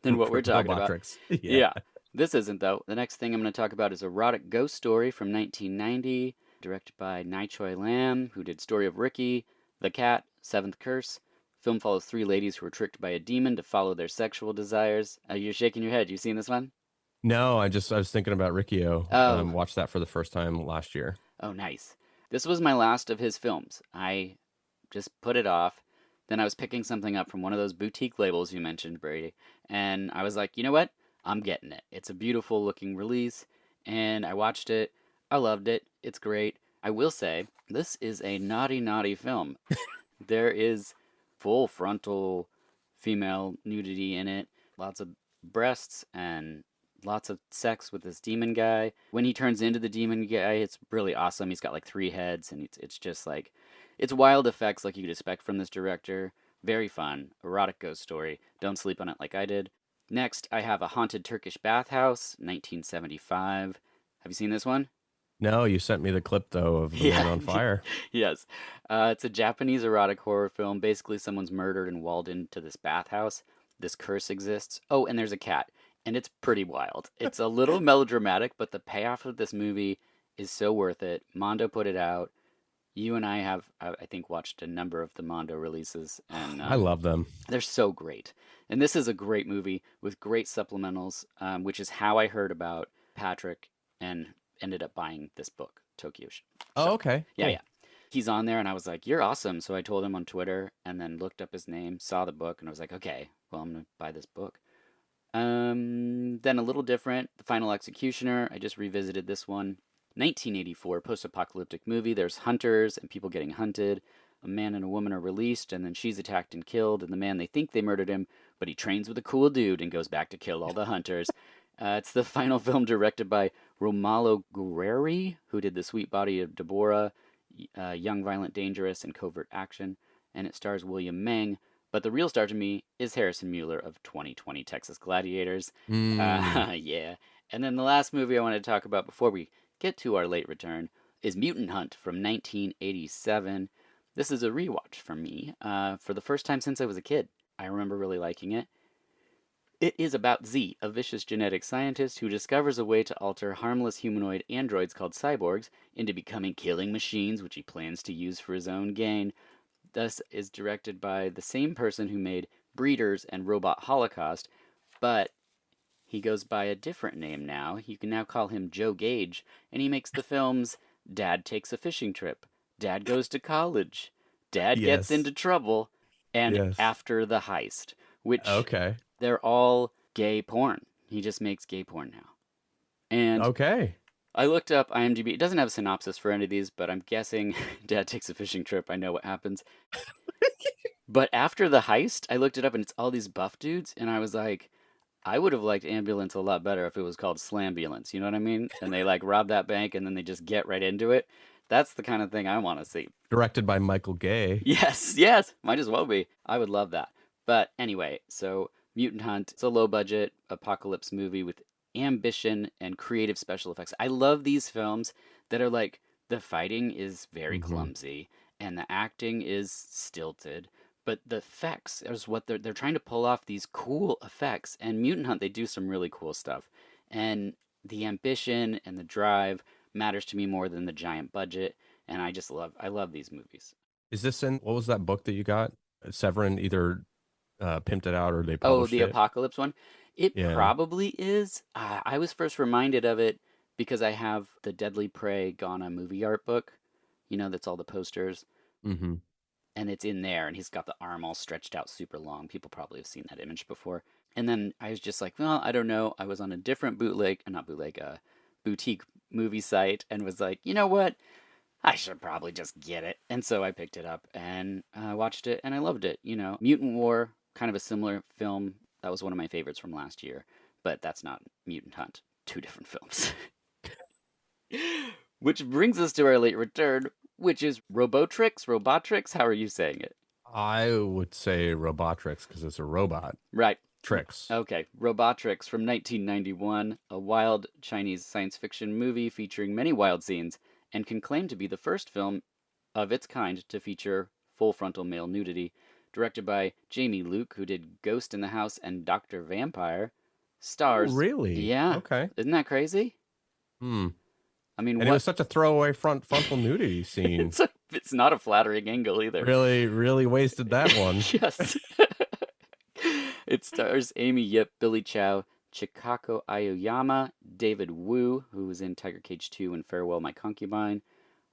Than what we're talking about. Robotrix. Yeah. Yeah. This isn't, though. The next thing I'm going to talk about is Erotic Ghost Story from 1990, directed by Nai Choi Lam, who did Story of Ricky, The Cat, Seventh Curse. Film follows three ladies who are tricked by a demon to follow their sexual desires. You're shaking your head. You seen this one? No, I was thinking about Riccio. Oh, Watched that for the first time last year. oh, nice. This was my last of his films. I just put it off. Then I was picking something up from one of those boutique labels you mentioned, Brady, and I was like, you know what? I'm getting it. It's a beautiful looking release, and I watched it. I loved it. It's great. I will say, this is a naughty, naughty film. There is full frontal female nudity in it, lots of breasts, and lots of sex with this demon guy. When he turns into the demon guy, it's really awesome. He's got like three heads, and it's just like it's wild effects like you'd expect from this director. Very fun, erotic ghost story. Don't sleep on it like I did. Next, I have a haunted Turkish bathhouse, 1975. Have you seen this one? No, you sent me the clip though of the Yeah, man on fire. yes. It's a Japanese erotic horror film. Basically, someone's murdered and walled into this bathhouse. This curse exists. Oh, and there's a cat. And it's pretty wild. It's a little melodramatic, but the payoff of this movie is so worth it. Mondo put it out. You and I have, I think, watched a number of the Mondo releases, and I love them. they're so great. And this is a great movie with great supplementals, which is how I heard about Patrick and ended up buying this book, Tokyo Oh, Shutter. okay, Yeah, cool. yeah. He's on there, and I was like, "You're awesome." So I told him on Twitter, and then looked up his name, saw the book, and I was like, "Okay, well, I'm gonna buy this book." Then a little different, The Final Executioner. I just revisited this one. 1984 post-apocalyptic movie. There's hunters and people getting hunted. A man and a woman are released, and then she's attacked and killed. And the man, they think they murdered him, but he trains with a cool dude and goes back to kill all the hunters. It's the final film directed by Romalo Guerreri, who did The Sweet Body of Deborah, Young, Violent, Dangerous, and Covert Action. And it stars William Meng. But the real star to me is Harrison Mueller of 2020 Texas Gladiators. Mm. Yeah. And then the last movie I want to talk about before we get to our late return is Mutant Hunt from 1987. This is a rewatch for me for the first time since I was a kid. I remember really liking it. It is about Z, a vicious genetic scientist who discovers a way to alter harmless humanoid androids called cyborgs into becoming killing machines, which he plans to use for his own gain. Thus is directed by the same person who made Breeders and Robot Holocaust, but he goes by a different name now. You can now call him Joe Gage, and he makes the films Dad Takes a Fishing Trip, Dad Goes to College, Dad Gets Yes. into Trouble, and Yes. After the Heist, which Okay. they're all gay porn. He just makes gay porn now. And Okay. I looked up IMDb. It doesn't have a synopsis for any of these, but I'm guessing Dad Takes a Fishing Trip. I know what happens. But After the Heist, I looked it up and it's all these buff dudes, and I was like, I would have liked Ambulance a lot better if it was called Slambulance. You know what I mean? And they like rob that bank and then they just get right into it. That's the kind of thing I want to see. Directed by Michael Gay. Yes, yes, might as well be. I would love that. But anyway, so Mutant Hunt, it's a low budget apocalypse movie with ambition and creative special effects. I love these films that are like the fighting is very Hmm. clumsy and the acting is stilted, but the effects is what they're trying to pull off these cool effects. And Mutant Hunt, they do some really cool stuff. And the ambition and the drive matters to me more than the giant budget. And I love these movies. Is this in what was that book that you got? Severin either pimped it out or they Oh, published the it. Apocalypse one? It Yeah. probably is. I was first reminded of it because I have the Deadly Prey Ghana movie art book. You know, that's all the posters. Hmm. and it's in there, and he's got the arm all stretched out super long. People probably have seen that image before. And then I was just like, well, I don't know. I was on a different boutique movie site, and was like, you know what? I should probably just get it. And so I picked it up and watched it, and I loved it. Mutant War, kind of a similar film. That was one of my favorites from last year, but that's not Mutant Hunt. Two different films. Which brings us to our late return, which is Robotrix. How are you saying it? I would say Robotrix because it's a robot. Right. Tricks. Okay, Robotrix from 1991, a wild Chinese science fiction movie featuring many wild scenes, and can claim to be the first film of its kind to feature full frontal male nudity. Directed by Jamie Luke, who did Ghost in the House and Dr. Vampire. Oh, Stars. really? Yeah. Okay. Isn't that crazy? Hmm. I mean, And it was such a throwaway frontal nudity scene. It's not a flattering angle either. Really, really wasted that one. Yes. It stars Amy Yip, Billy Chow, Chikako Aoyama, David Wu, who was in Tiger Cage 2 and Farewell My Concubine.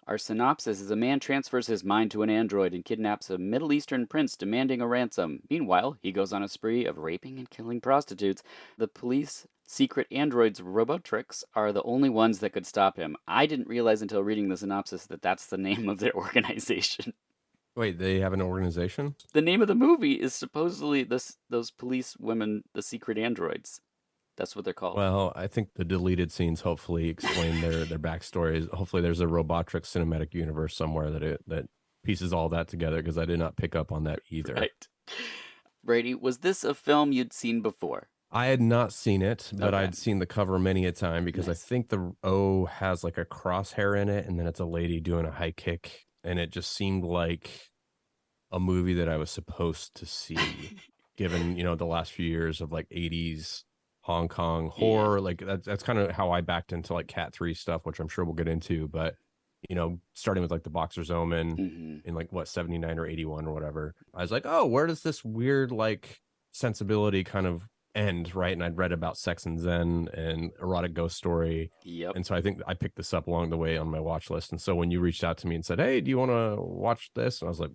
Our synopsis is: a man transfers his mind to an android and kidnaps a Middle Eastern prince demanding a ransom. Meanwhile, he goes on a spree of raping and killing prostitutes. The police secret androids Robotrix are the only ones that could stop him. I didn't realize until reading the synopsis that that's the name of their organization. Wait, they have an organization? The name of the movie is supposedly those police women, the secret androids. That's what they're called. Well, I think the deleted scenes hopefully explain their backstories. Hopefully, there's a Robotrix cinematic universe somewhere that pieces all that together, because I did not pick up on that either. Right. Brady, was this a film you'd seen before? I had not seen it, but Okay. I'd seen the cover many a time because Nice. I think the O has like a crosshair in it, and then it's a lady doing a high kick, and it just seemed like a movie that I was supposed to see, given the last few years of like 80s Hong Kong horror. Like that's kind of how I backed into like Cat 3 stuff, which I'm sure we'll get into. But starting with like the Boxer's Omen in like 79 or 81 or whatever, I was like, oh, where does this weird like sensibility kind of end, right? And I'd read about Sex and Zen and Erotic Ghost Story. Yep. And so I think I picked this up along the way on my watch list. And so when you reached out to me and said, hey, do you want to watch this? And I was like,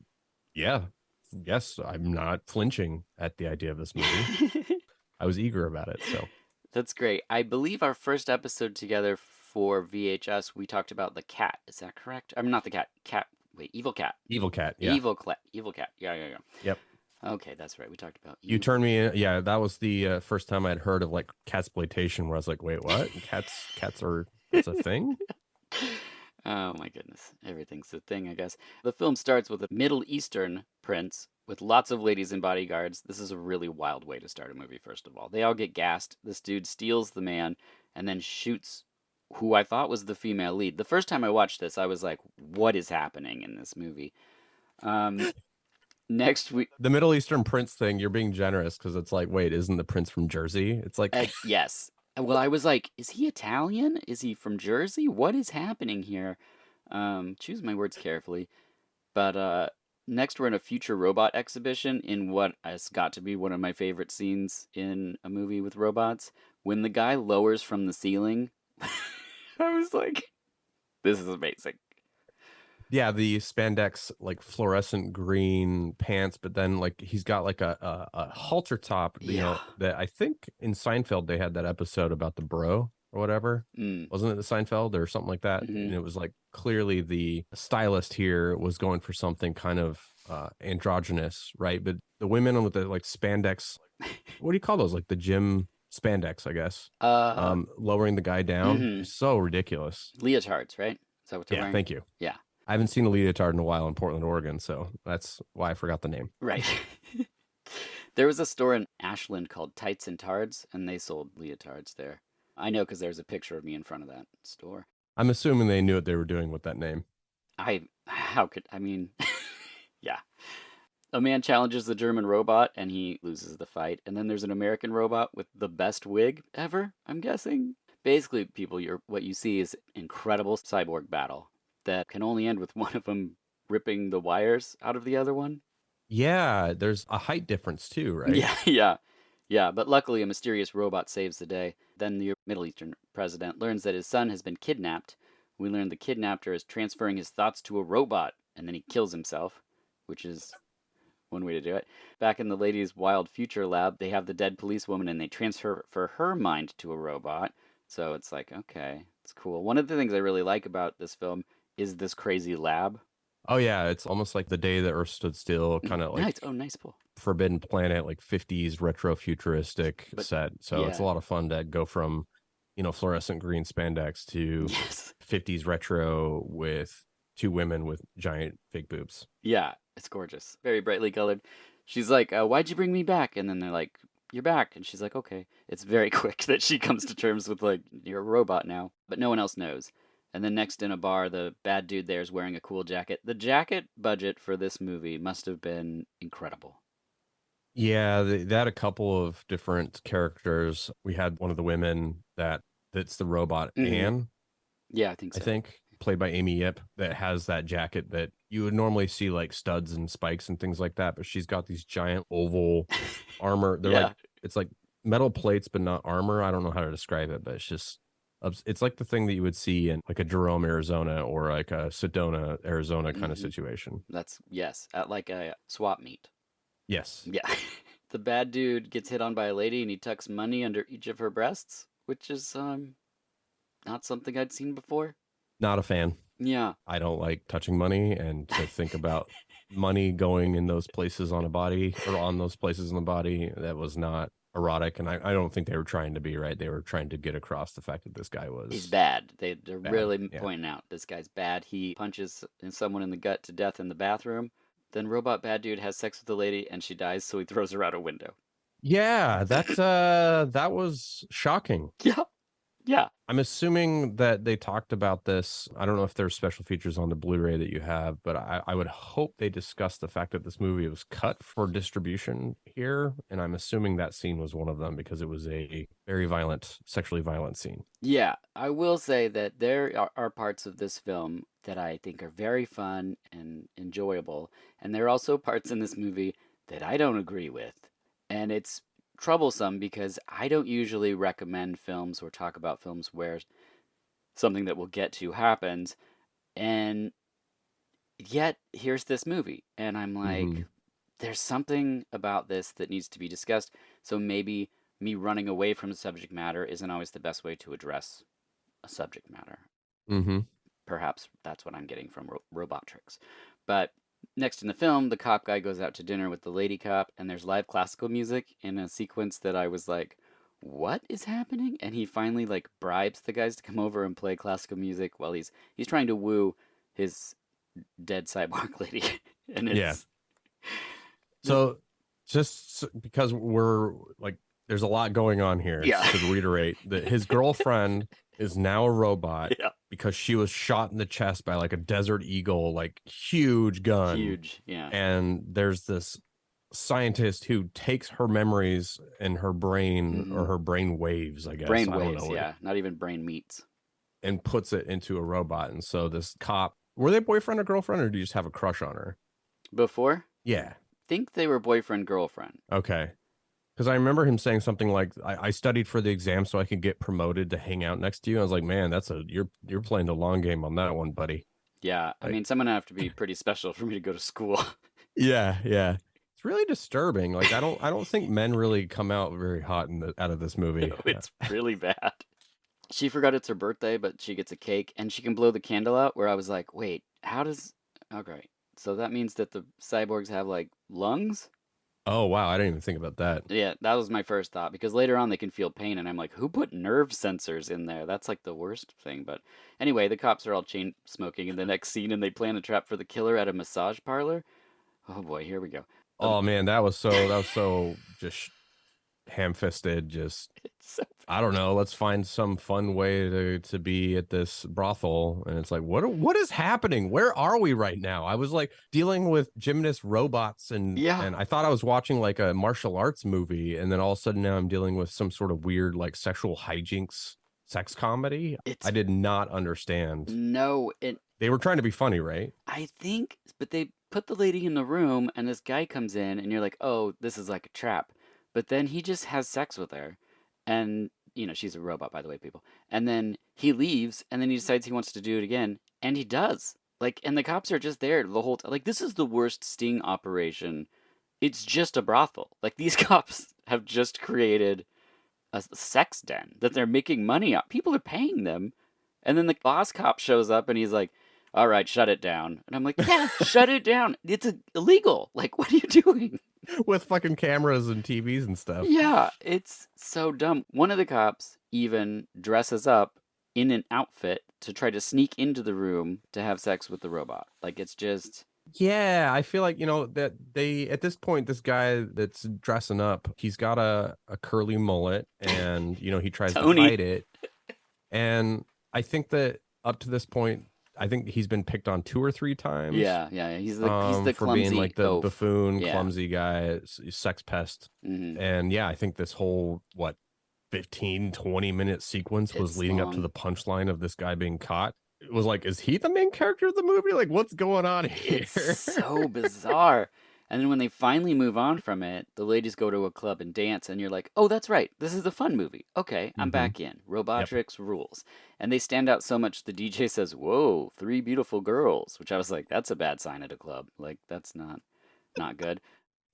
yes, I'm not flinching at the idea of this movie. I was eager about it. So that's great. I believe our first episode together for VHS, we talked about the cat. Is that correct? I'm not the cat. Evil cat. Evil cat. Yeah. Evil cat. Yeah. Yep. Okay, that's right. We talked about you turned me in. Yeah, that was the first time I'd heard of like catsploitation, where I was like, wait, what? Cats are that's a thing? Oh my goodness. Everything's a thing, I guess. The film starts with a Middle Eastern prince with lots of ladies and bodyguards. This is a really wild way to start a movie, first of all. They all get gassed. This dude steals the man and then shoots who I thought was the female lead. The first time I watched this, I was like, what is happening in this movie? Next week, the Middle Eastern prince thing, you're being generous, because it's like, wait, isn't the prince from Jersey? It's like yes. Well, I was like, is he Italian? Is he from Jersey? What is happening here? Choose my words carefully. But next, we're in a future robot exhibition in what has got to be one of my favorite scenes in a movie with robots. When the guy lowers from the ceiling, I was like, this is amazing. Yeah, the spandex like fluorescent green pants, but then like he's got like a halter top, that I think in Seinfeld they had that episode about the bro or whatever. Wasn't it the Seinfeld or something like that? And it was like clearly the stylist here was going for something kind of androgynous, right? But the women with the like spandex, what do you call those? Like the gym spandex, I guess. Lowering the guy down, so ridiculous. Leotards, right? Is that what they're wearing? Thank you. Yeah. I haven't seen a leotard in a while in Portland, Oregon, so that's why I forgot the name. Right. There was a store in Ashland called Tights and Tards, and they sold leotards there. I know because there's a picture of me in front of that store. I'm assuming they knew what they were doing with that name. Yeah. A man challenges the German robot, and he loses the fight. And then there's an American robot with the best wig ever, I'm guessing. Basically, people, what you see is incredible cyborg battle that can only end with one of them ripping the wires out of the other one. Yeah, there's a height difference too, right? Yeah, but luckily a mysterious robot saves the day. Then the Middle Eastern president learns that his son has been kidnapped. We learn the kidnapper is transferring his thoughts to a robot, and then he kills himself. which is one way to do it. Back in the Ladies Wild Future lab, they have the dead policewoman and they transfer her mind to a robot. So it's like, okay, it's cool. One of the things I really like about this film is this crazy lab. Oh yeah, it's almost like the day the Earth stood still, kind of Nice. like Oh, nice pull. Forbidden Planet, like 50s retro futuristic But set. So it's a yeah, lot of fun to go from, fluorescent green spandex to yes. 50s retro with two women with giant fake boobs. Yeah, it's gorgeous. Very brightly colored. She's like, why'd you bring me back? And then they're like, you're back. And she's like, okay. It's very quick that she comes to terms with, like, you're a robot now. But no one else knows. And then next in a bar, the bad dude there is wearing a cool jacket. The jacket budget for this movie must have been incredible. Yeah, they had a couple of different characters. We had one of the women that's the robot, Hmm. Anne, Yeah, I think I so. think, played by Amy Yip, that has that jacket that you would normally see like studs and spikes and things like that, but she's got these giant oval armor. They're like Yeah. it's like metal plates, but not armor. I don't know how to describe it, but it's just it's like the thing that you would see in like a Jerome, Arizona, or like a Sedona, Arizona kind of Hmm. situation. That's, yes, at like a swap meet. Yes, Yeah. The bad dude gets hit on by a lady and he tucks money under each of her breasts, which is not something I'd seen before. not a fan. Yeah. I don't like touching money, and to think about money going in those places on a body or on those places in the body, that was not erotic. And I don't think they were trying to be, right. They were trying to get across the fact that this guy He's was bad. They're bad. really Yeah. pointing out this guy's bad. He punches someone in the gut to death in the bathroom. Then robot bad dude has sex with the lady and she dies, so he throws her out a window. Yeah, that was shocking. Yeah. Yeah. I'm assuming that they talked about this. I don't know if there's special features on the Blu-ray that you have, but I would hope they discussed the fact that this movie was cut for distribution here, and I'm assuming that scene was one of them because it was a very violent, sexually violent scene. Yeah. I will say that there are parts of this film that I think are very fun and enjoyable. And there are also parts in this movie that I don't agree with. And it's troublesome because I don't usually recommend films or talk about films where something that we'll get to happens. And yet, here's this movie. And I'm Hmm. like, there's something about this that needs to be discussed. So maybe me running away from the subject matter isn't always the best way to address a subject matter. Hmm. Perhaps that's what I'm getting from robot tricks. But next in the film, the cop guy goes out to dinner with the lady cop, and there's live classical music in a sequence that I was like, what is happening? And he finally like bribes the guys to come over and play classical music while he's trying to woo his dead cyborg lady. And Yeah. it's this, So because we're like, there's a lot going on here. yeah. So to reiterate, that his girlfriend is now a robot Yeah. because she was shot in the chest by like a Desert Eagle, like huge gun. Huge. Yeah. And there's this scientist who takes her memories in her brain, or Hmm. her brain waves, I guess. Brain I don't waves. know it, Yeah. Not even brain meats. and puts it into a robot. And so this cop, were they boyfriend or girlfriend, or do you just have a crush on her? Before, Yeah. think they were boyfriend girlfriend. Okay. Because I remember him saying something like, I studied for the exam so I could get promoted to hang out next to you. I was like, man, you're playing the long game on that one, buddy. Yeah, I Like, mean, someone would have to be pretty special for me to go to school. yeah, yeah. It's really disturbing. Like, I don't think men really come out very hot out of this No, movie. it's really bad. She forgot it's her birthday, but she gets a cake and she can blow the candle out. Where I was like, wait, how does. Okay, so that means that the cyborgs have like lungs? Oh wow, I didn't even think about that. Yeah, that was my first thought because later on they can feel pain, and I'm like, who put nerve sensors in there? That's like the worst thing. But anyway, the cops are all chain smoking in the next scene and they plan a trap for the killer at a massage parlor. Oh boy, here we go. Um, Oh man, that was so just ham-fisted. Just, it's so I don't know. Let's find some fun way to be at this brothel, and it's like, what is happening? Where are we right now? I was like dealing with gymnast robots, and yeah, and I thought I was watching like a martial arts movie, and then all of a sudden now I'm dealing with some sort of weird like sexual hijinks, sex comedy. I it's did not understand. no, it They were trying to be funny, right? I think, but they put the lady in the room, and this guy comes in, and you're like, oh, this is like a trap. But then he just has sex with her, and she's a robot, by the way, people. And then he leaves, and then he decides he wants to do it again, and he does. Like, and the cops are just there the whole time. Like, this is the worst sting operation. It's just a brothel. Like, these cops have just created a sex den that they're making money on. People are paying them. And then the boss cop shows up and he's like, all right, shut it down. And I'm like, yeah, shut it down. It's illegal. Like, what are you doing? With fucking cameras and TVs and stuff. Yeah, it's so dumb. One of the cops even dresses up in an outfit to try to sneak into the room to have sex with the robot. Like, it's just. Yeah, I feel like, that they at this point, this guy that's dressing up, he's got a curly mullet and, he tries to Tony. hide it. And I think that up to this point, I think he's been picked on 2 or 3 times. Yeah. He's the for clumsy being like the oaf. buffoon, Yeah. clumsy guy, sex pest. Mm-hmm. And yeah, I think this whole 15-20 minute sequence was leading up to the punchline of this guy being caught. It was like, is he the main character of the movie? Like, what's going on here? It's so bizarre. And then when they finally move on from it, the ladies go to a club and dance, and you're like, oh, that's right. This is a fun movie. Okay, I'm back in. Robotics rules. And they stand out so much, the DJ says, whoa, 3 beautiful girls, which I was like, that's a bad sign at a club. Like, that's not good.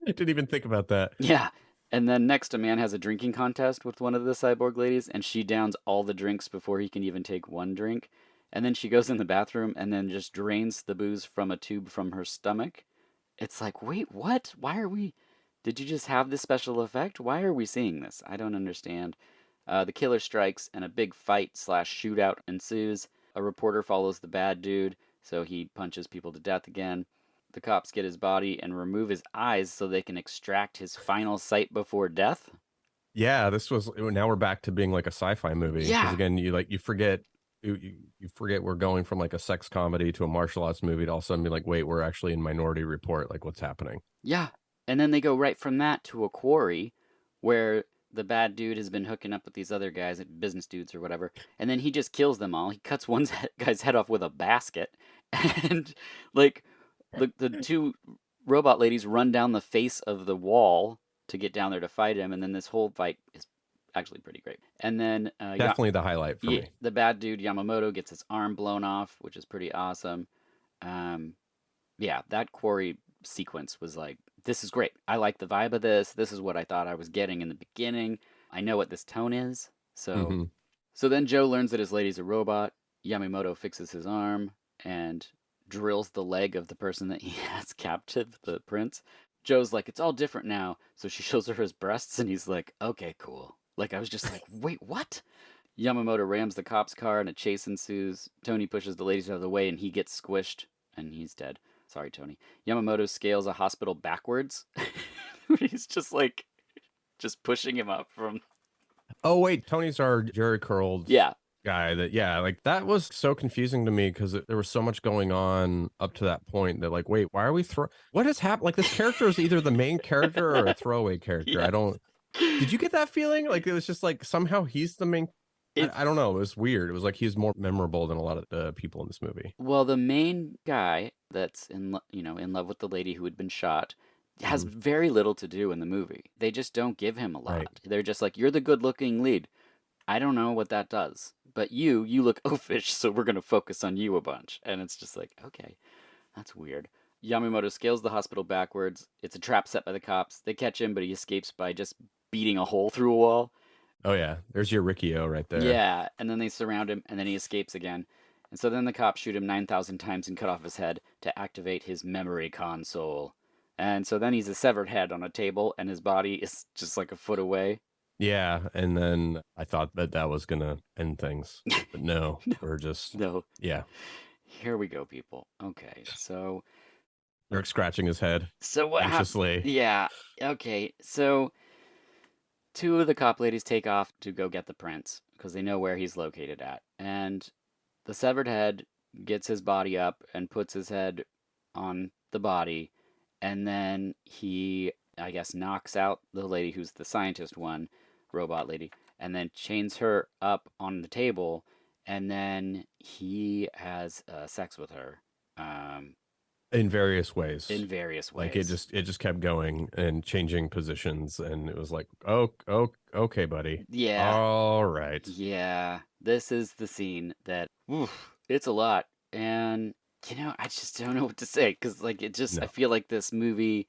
I didn't even think about that. Yeah. And then next, a man has a drinking contest with one of the cyborg ladies, and she downs all the drinks before he can even take one drink. And then she goes in the bathroom and then just drains the booze from a tube from her stomach. It's like, wait, what? Why are we? Did you just have this special effect? Why are we seeing this? I don't understand. The killer strikes and a big fight/shootout ensues. A reporter follows the bad dude, so he punches people to death again. The cops get his body and remove his eyes so they can extract his final sight before death. Yeah, now we're back to being like a sci-fi movie. Yeah. Because again, you forget we're going from like a sex comedy to a martial arts movie to all of a sudden be like, wait, we're actually in Minority Report. Like, what's happening? Yeah. And then they go right from that to a quarry where the bad dude has been hooking up with these other guys, business dudes or whatever. And then he just kills them all. He cuts one guy's head off with a basket. And like the 2 robot ladies run down the face of the wall to get down there to fight him. And then this whole fight is actually pretty great. And then definitely the highlight for me. The bad dude Yamamoto gets his arm blown off, which is pretty awesome. Yeah, that quarry sequence was like, this is great. I like the vibe of this. This is what I thought I was getting in the beginning. I know what this tone is. So so then Joe learns that his lady's a robot. Yamamoto fixes his arm and drills the leg of the person that he has captive, the prince. Joe's like, it's all different now. So she shows her his breasts and he's like, okay, cool. Like, I was just like, wait, what? Yamamoto rams the cop's car and a chase ensues. Tony pushes the ladies out of the way and he gets squished and he's dead. Sorry, Tony. Yamamoto scales a hospital backwards. He's just like, just pushing him up from. Oh, wait. Tony's our Jerry curled guy that was so confusing to me because there was so much going on up to that point that like, wait, why are we what has happened? Like, this character is either the main character or a throwaway character. Yes. Did you get that feeling? Like, it was just like somehow he's the main. I don't know. It was weird. It was like he's more memorable than a lot of the people in this movie. Well, the main guy that's in love with the lady who had been shot has very little to do in the movie. They just don't give him a lot. Right. They're just like, you're the good-looking lead. I don't know what that does, but you look oafish, so we're gonna focus on you a bunch. And it's just like, okay, that's weird. Yamamoto scales the hospital backwards. It's a trap set by the cops. They catch him, but he escapes by just beating a hole through a wall. Oh, yeah. There's your Riccio right there. Yeah, and then they surround him, and then he escapes again. And so then the cops shoot him 9,000 times and cut off his head to activate his memory console. And so then he's a severed head on a table, and his body is just like a foot away. Yeah, and then I thought that was going to end things. But no, we're just... No. Yeah. Here we go, people. Okay, so... Dirk scratching his head. So what anxiously. Yeah, okay, so... 2 of the cop ladies take off to go get the prince because they know where he's located at. And the severed head gets his body up and puts his head on the body. And then he, I guess, knocks out the lady who's the scientist one, robot lady, and then chains her up on the table. And then he has sex with her. In various ways. Like, it just kept going and changing positions, and it was like, oh, okay, buddy. Yeah. All right. Yeah. This is the scene that, it's a lot. And I just don't know what to say because, like, I No. feel like this movie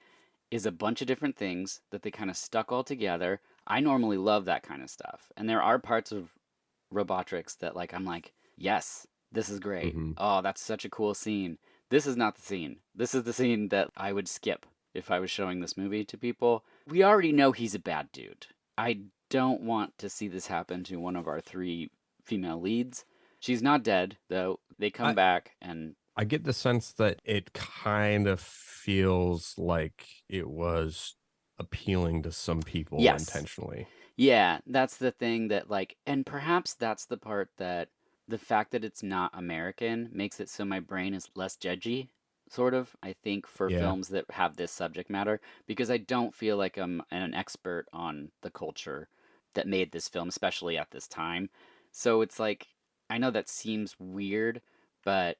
is a bunch of different things that they kind of stuck all together. I normally love that kind of stuff. And there are parts of Robotrix that, like, I'm like, yes, this is great. Hmm. Oh, that's such a cool scene. This is not the scene. This is the scene that I would skip if I was showing this movie to people. We already know he's a bad dude. I don't want to see this happen to one of our three female leads. She's not dead, though. They come I back and I get the sense that it kind of feels like it was appealing to some people yes. intentionally. Yeah, that's the thing that, like, and perhaps that's the part that the fact that it's not American makes it so my brain is less judgy, sort of, I think, for Yeah. films that have this subject matter, because I don't feel like I'm an expert on the culture that made this film, especially at this time. So it's like, I know that seems weird, but,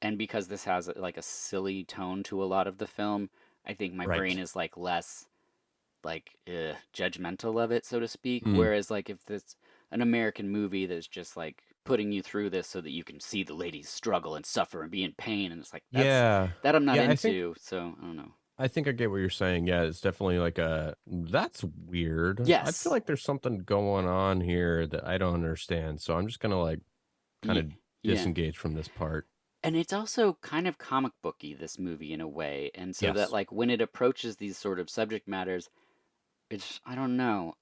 and because this has like a silly tone to a lot of the film, I think my brain Right. is like less like judgmental of it, so to speak. Mm. Whereas like if it's an American movie that's just like putting you through this so that you can see the ladies struggle and suffer and be in pain, and it's like Yeah. that I'm not Yeah, I think into. So I don't know. I think I get what you're saying. Yeah, it's definitely like that's weird. I feel Yes. like there's something going on here that I don't understand. So I'm just gonna like kind Yeah. of Yeah. disengage from this part. And it's also kind of comic booky, this movie, in a way, and so that Yes. like when it approaches these sort of subject matters, I don't know.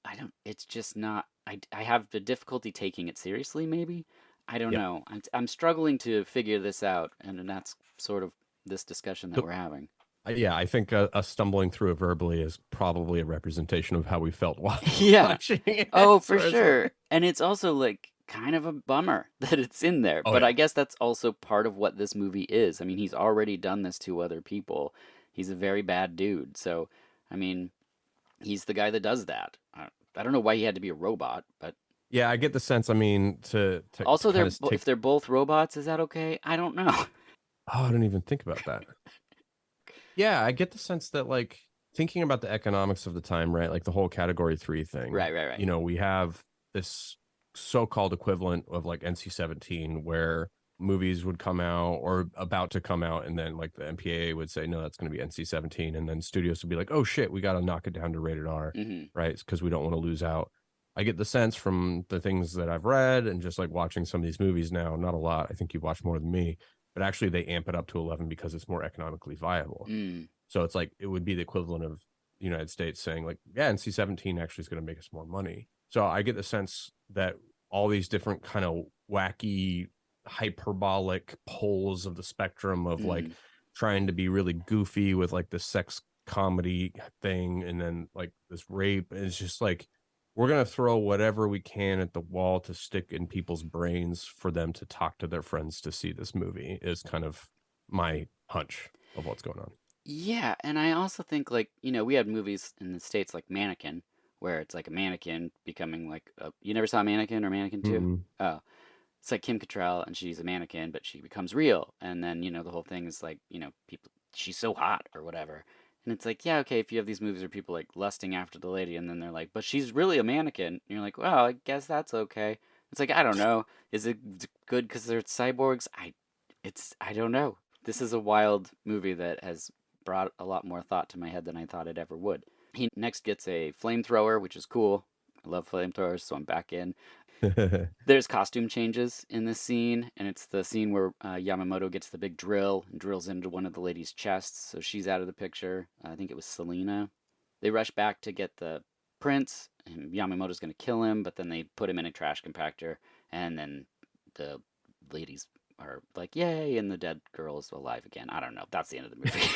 It's just not. I have the difficulty taking it seriously. Maybe I don't Yeah. know. I'm struggling to figure this out, and that's sort of this discussion that So we're having. yeah, I think us stumbling through it verbally is probably a representation of how we felt while Yeah. watching it. Oh, So for it's like, sure. And it's also like kind of a bummer that it's in there. oh But yeah, I guess that's also part of what this movie is. I mean, he's already done this to other people. He's a very bad dude. So, I mean, he's the guy that does that. I don't know why he had to be a robot, but yeah. I get the sense. I mean, to also, kind of if take. they're both robots, is that okay? I don't know. Oh, I didn't even think about that. Yeah, I get the sense that like thinking about the economics of the time, right? Like the whole category 3 thing. Right, right, right. We have this so-called equivalent of like NC-17 where movies would come out or about to come out and then like the MPAA would say no, that's going to be NC-17 and then studios would be like, "Oh shit, we got to knock it down to rated R." Hmm. Right? Because we don't want to lose out. I get the sense from the things that I've read and just like watching some of these movies now, not a lot. I think you watch more than me, but actually they amp it up to 11 because it's more economically viable. Mm. So it's like it would be the equivalent of the United States saying like, yeah, NC-17 actually is going to make us more money. So I get the sense that all these different kind of wacky hyperbolic poles of the spectrum of like Mm. trying to be really goofy with like the sex comedy thing and then like this rape, is just like we're going to throw whatever we can at the wall to stick in people's brains for them to talk to their friends to see this movie is kind of my hunch of what's going on. Yeah, and I also think like, we had movies in the States like Mannequin, where it's like a mannequin becoming like you never saw Mannequin or Mannequin 2? Mm-mm. Oh, it's like Kim Cattrall and she's a mannequin, but she becomes real. And then, the whole thing is like, people, she's so hot or whatever. And it's like, yeah, okay, if you have these movies where people like lusting after the lady and then they're like, but she's really a mannequin. And you're like, well, I guess that's okay. It's like, I don't know. Is it good because they're cyborgs? I don't know. This is a wild movie that has brought a lot more thought to my head than I thought it ever would. He next gets a flamethrower, which is cool. I love flamethrowers, so I'm back in. There's costume changes in this scene, and it's the scene where Yamamoto gets the big drill and drills into one of the lady's chests, so she's out of the picture. I think it was Selena. They rush back to get the prince, and Yamamoto's going to kill him, but then they put him in a trash compactor, and then the ladies are like, yay, and the dead girl is alive again. I don't know. That's the end of the movie.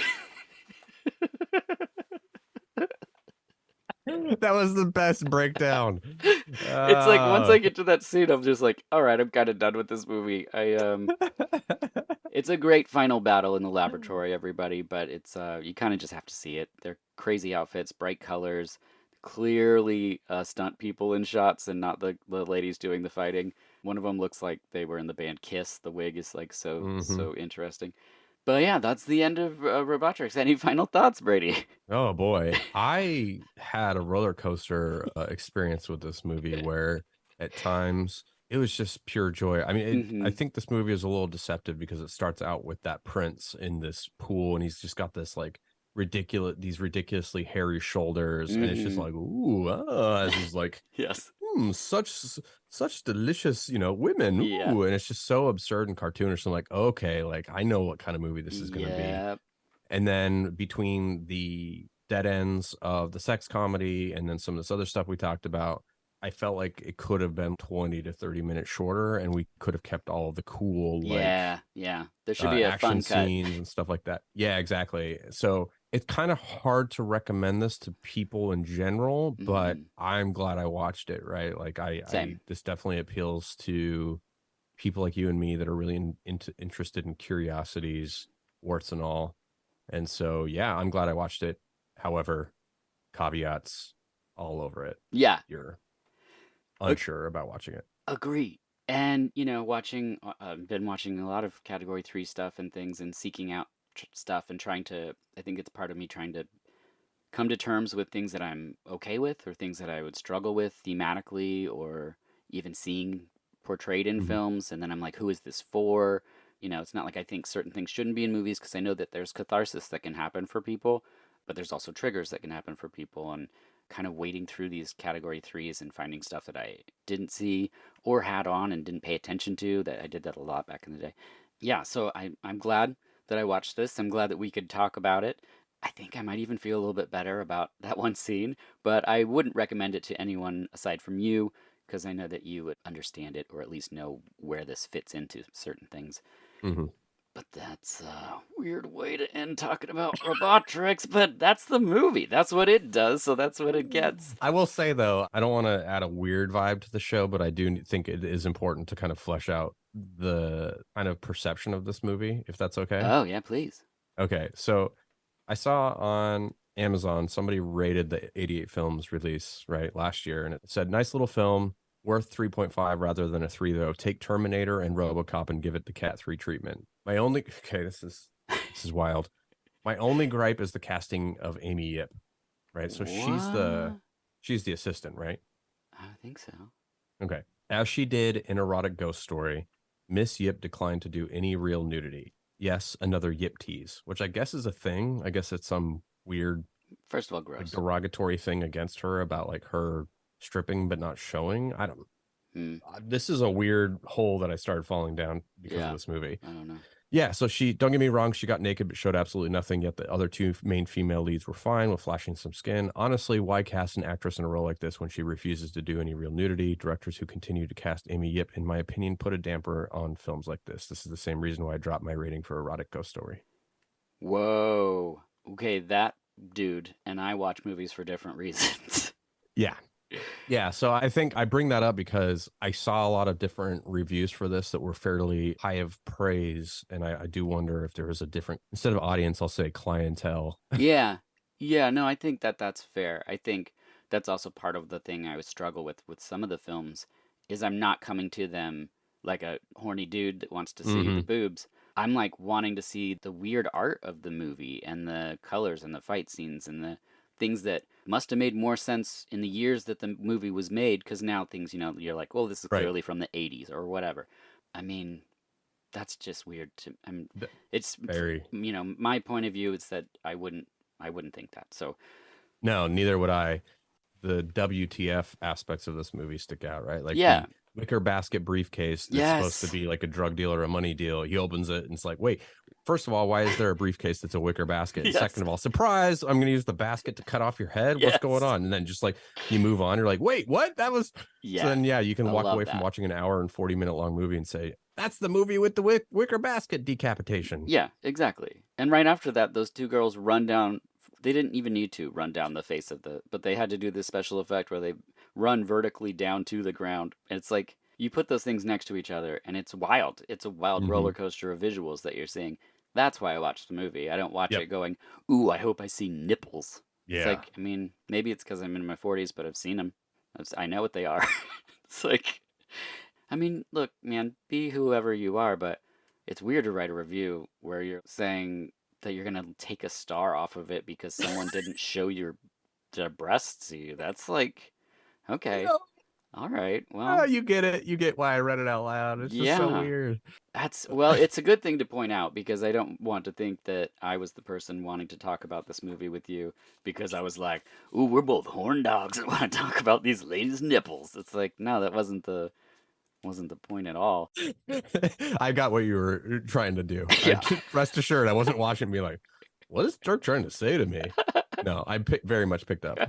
That was the best breakdown. It's like once Uh, I get to that scene, I'm just like, all right, I'm kind of done with this movie. It's a great final battle in the laboratory, everybody, but it's you kind of just have to see it. They're crazy outfits, bright colors, clearly stunt people in shots and not the ladies doing the fighting. One of them looks like they were in the band Kiss. The wig is like mhm. so interesting. But yeah, that's the end of Robotrix. Any final thoughts, Brady? Oh boy, I had a roller coaster experience with this movie where at times it was just pure joy. I mean, I Mhm. think this movie is a little deceptive because it starts out with that prince in this pool, and he's just got this like these ridiculously hairy shoulders, and it's just Mhm. like, ooh, as he's like, Yes. such delicious, women, Yeah. ooh, and it's just so absurd and cartoonish. I'm like, okay, like I know what kind of movie this is going to be. Yep. And then between the dead ends of the sex comedy and then some of this other stuff we talked about, I felt like it could have been 20 to 30 minutes shorter and we could have kept all of the cool, like, Yeah. Yeah. There should be a action fun cut. scenes and stuff like that. Yeah, exactly. So it's kind of hard to recommend this to people in general, but Mhm. I'm glad I watched it, right? Like Same. this definitely appeals to people like you and me that are really interested in curiosities, warts and all. And so, yeah, I'm glad I watched it. However, caveats all over it. Yeah. You're A- unsure about watching it. Agree. And watching, been watching a lot of Category 3 stuff and things, and seeking out stuff and trying to. I think it's part of me trying to come to terms with things that I'm okay with, or things that I would struggle with thematically, or even seeing portrayed in Mhm. films. And then I'm like, who is this for? It's not like I think certain things shouldn't be in movies, because I know that there's catharsis that can happen for people, but there's also triggers that can happen for people. And kind of wading through these category threes and finding stuff that I didn't see or had on and didn't pay attention to, that I did that a lot back in the day. Yeah, so I'm glad that I watched this. I'm glad that we could talk about it. I think I might even feel a little bit better about that one scene, but I wouldn't recommend it to anyone aside from you, because I know that you would understand it, or at least know where this fits into certain things. Mhm. But that's a weird way to end talking about robotics, but that's the movie. That's what it does, so that's what it gets. I will say though, I don't want to add a weird vibe to the show, but I do think it is important to kind of flesh out the kind of perception of this movie, if that's okay. Oh, yeah, please. Okay, so I saw on Amazon somebody rated the 88 films release right last year, and it said nice little film, worth 3.5 rather than a 3 though. Take Terminator and RoboCop and give it the Cat 3 treatment. My only okay, this is wild. My only gripe is the casting of Amy Yip, right? So What? she's the assistant, right? I think so. Okay. As she did in Erotic Ghost Story, Miss Yip declined to do any real nudity. Yes, another Yip tease, which I guess is a thing. I guess it's some weird, First of all, like, gross. derogatory thing against her about like her stripping but not showing. I don't. Hmm. This is a weird hole that I started falling down because of Yeah, this movie. I don't know. Yeah, so she, don't get me wrong, she got naked but showed absolutely nothing, yet the other two main female leads were fine with flashing some skin. Honestly, why cast an actress in a role like this when she refuses to do any real nudity? Directors who continue to cast Amy Yip, in my opinion, put a damper on films like this. This is the same reason why I dropped my rating for Erotic Ghost Story. Whoa. Okay, that dude and I watch movies for different reasons. Yeah. Yeah, so I think I bring that up because I saw a lot of different reviews for this that were fairly high of praise, and I do wonder if there was a different, instead of audience, I'll say clientele. Yeah. Yeah, no, I think that that's fair. I think that's also part of the thing I would struggle with some of the films, is I'm not coming to them like a horny dude that wants to see the Hmm. boobs. I'm like wanting to see the weird art of the movie, and the colors and the fight scenes and the things that must have made more sense in the years that the movie was made, because now things, you're like, well, this is Right. clearly from the 80s or whatever. I mean, that's just weird to. Th- It's Very. my point of view is that I wouldn't think that. So No, neither would I. The WTF aspects of this movie stick out, right? Like yeah, the wicker basket briefcase that's supposed to yes, be like a drug deal or a money deal. He opens it and it's like, wait, first of all, why is there a briefcase that's a wicker basket? And yes, second of all, surprise, I'm going to use the basket to cut off your head. What's going yes, on? And then just like you move on, you're like, wait, what? That was. So yeah. then, yeah, you can I walk love away from that. watching an hour and 40-minute long movie and say, that's the movie with the wicker basket decapitation. Yeah, exactly. And right after that, those two girls run down. They didn't even need to run down the face of but they had to do this special effect where they run vertically down to the ground. And it's like you put those things next to each other, and it's wild. It's a wild Hmm. roller coaster of visuals that you're seeing. That's why I watch the movie. I don't watch Yep. it going, "Ooh, I hope I see nipples." It's Yeah. like, I mean, maybe it's because I'm in my 40s, but I've seen them. I know what they are. It's like, I mean, look, man, be whoever you are, but it's weird to write a review where you're saying that you're gonna take a star off of it because someone didn't show their breasts to you. That's like, You okay, know, All right. Well, You get it. You get why I read it out loud. It's just so yeah. weird. It's a good thing to point out because I don't want to think that I was the person wanting to talk about this movie with you because I was like, "Ooh, we're both horn dogs that want to talk about these ladies' nipples." It's like, no, that wasn't the point at all. I got what you were trying to do. Yeah. Rest assured, I wasn't watching me like, what is Dirk trying to say to me? No, I very much picked up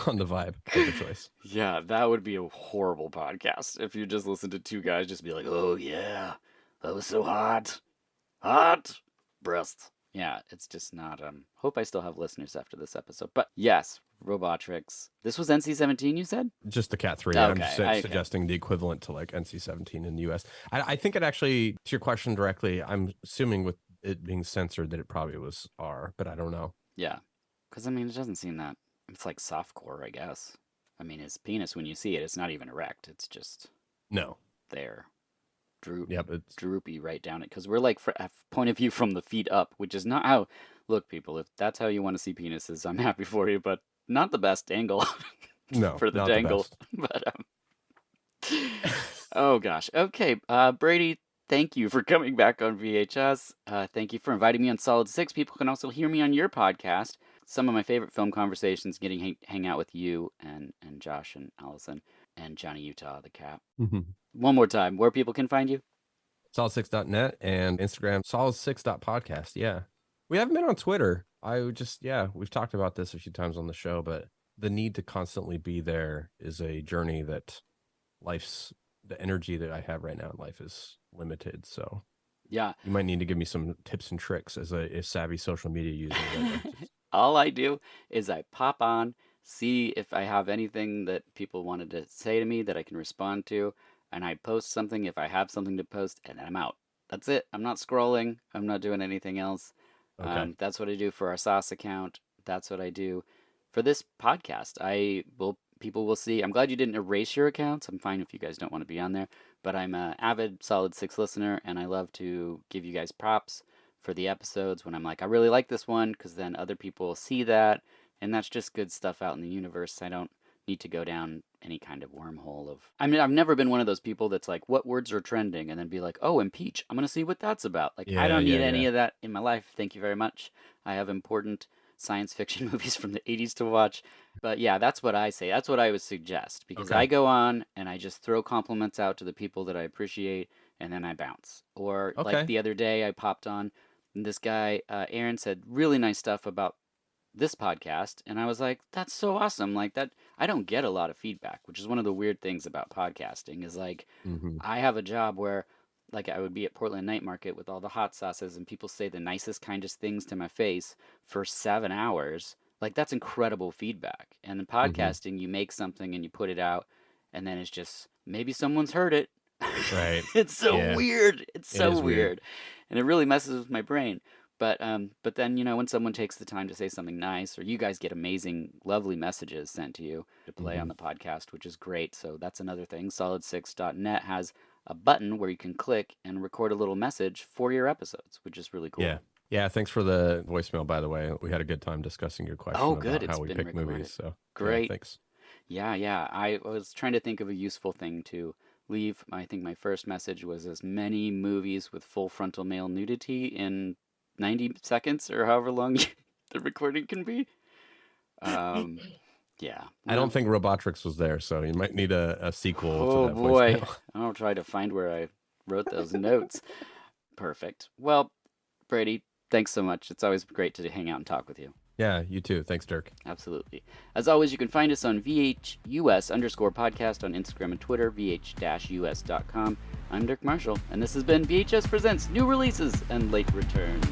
on the vibe of the choice. Yeah, that would be a horrible podcast if you just listened to two guys just be like, "Oh yeah, that was so hot, hot breasts." Yeah, it's just not. Hope I still have listeners after this episode. But yes, Robotrix. This was NC-17, you said? Just the Cat 3. Okay, I'm just suggesting the equivalent to like NC-17 in the US. I think it actually, to your question directly, I'm assuming with it being censored that it probably was R, but I don't know. Yeah, because I mean, it doesn't seem that. It's like softcore, I guess. I mean, his penis, when you see it, it's not even erect. It's just No. there. Yep, it's Droopy right down it. Because we're like, point of view from the feet up, which is not how. Look, people, if that's how you want to see penises, I'm happy for you, but not the best angle no for the not dangle. The best. But oh gosh. Okay, Brady, thank you for coming back on VHS. Thank you for inviting me on Solid 6. People can also hear me on your podcast. Some of my favorite film conversations, getting hang out with you and Josh and Allison and Johnny Utah, the cat. One more time, where people can find you? Solid6.net and Instagram, solid6.podcast. Yeah. We haven't been on Twitter. We've talked about this a few times on the show, but the need to constantly be there is a journey that the energy that I have right now in life is limited. So yeah, you might need to give me some tips and tricks as a savvy social media user. All I do is I pop on, see if I have anything that people wanted to say to me that I can respond to, and I post something if I have something to post, and then I'm out. That's it. I'm not scrolling. I'm not doing anything else. Okay. That's what I do for our sauce account. That's what I do for this podcast. People will see. I'm glad you didn't erase your accounts. I'm fine if you guys don't want to be on there, but I'm an avid Solid 6 listener, and I love to give you guys props for the episodes when I'm like, I really like this one, because then other people will see that, and that's just good stuff out in the universe. I don't need to go down any kind of wormhole of. I mean, I've never been one of those people that's like, what words are trending, and then be like, oh, impeach. I'm gonna see what that's about. Like, I don't need any of that in my life. Thank you very much. I have important science fiction movies from the 80s to watch. But yeah, that's what I say. That's what I would suggest, because I go on and I just throw compliments out to the people that I appreciate, and then I bounce. Or like the other day, I popped on, and this guy, Aaron, said really nice stuff about this podcast, and I was like, that's so awesome. Like, that I don't get a lot of feedback, which is one of the weird things about podcasting is like, I have a job where like I would be at Portland Night Market with all the hot sauces, and people say the nicest, kindest things to my face for 7 hours. Like, that's incredible feedback. And in podcasting, you make something and you put it out, and then it's just maybe someone's heard it. Right. It's so weird. It's so weird. And it really messes with my brain. But then, you know, when someone takes the time to say something nice, or you guys get amazing, lovely messages sent to you to play on the podcast, which is great. So that's another thing. Solid6.net has a button where you can click and record a little message for your episodes, which is really cool. Yeah. Thanks for the voicemail, by the way. We had a good time discussing your question about how we pick movies. So great. Yeah, thanks. Yeah. I was trying to think of a useful thing to leave. I think my first message was as many movies with full frontal male nudity in 90 seconds or however long the recording can be. Yeah. I don't think Robotrix was there, so you might need a sequel to that boy. voicemail. I'll try to find where I wrote those notes. Perfect. Well, Brady, thanks so much. It's always great to hang out and talk with you. Yeah, you too. Thanks, Dirk. Absolutely. As always, you can find us on VHUS_podcast on Instagram and Twitter, VH-US.com. I'm Dirk Marshall, and this has been VHS Presents New Releases and Late Returns.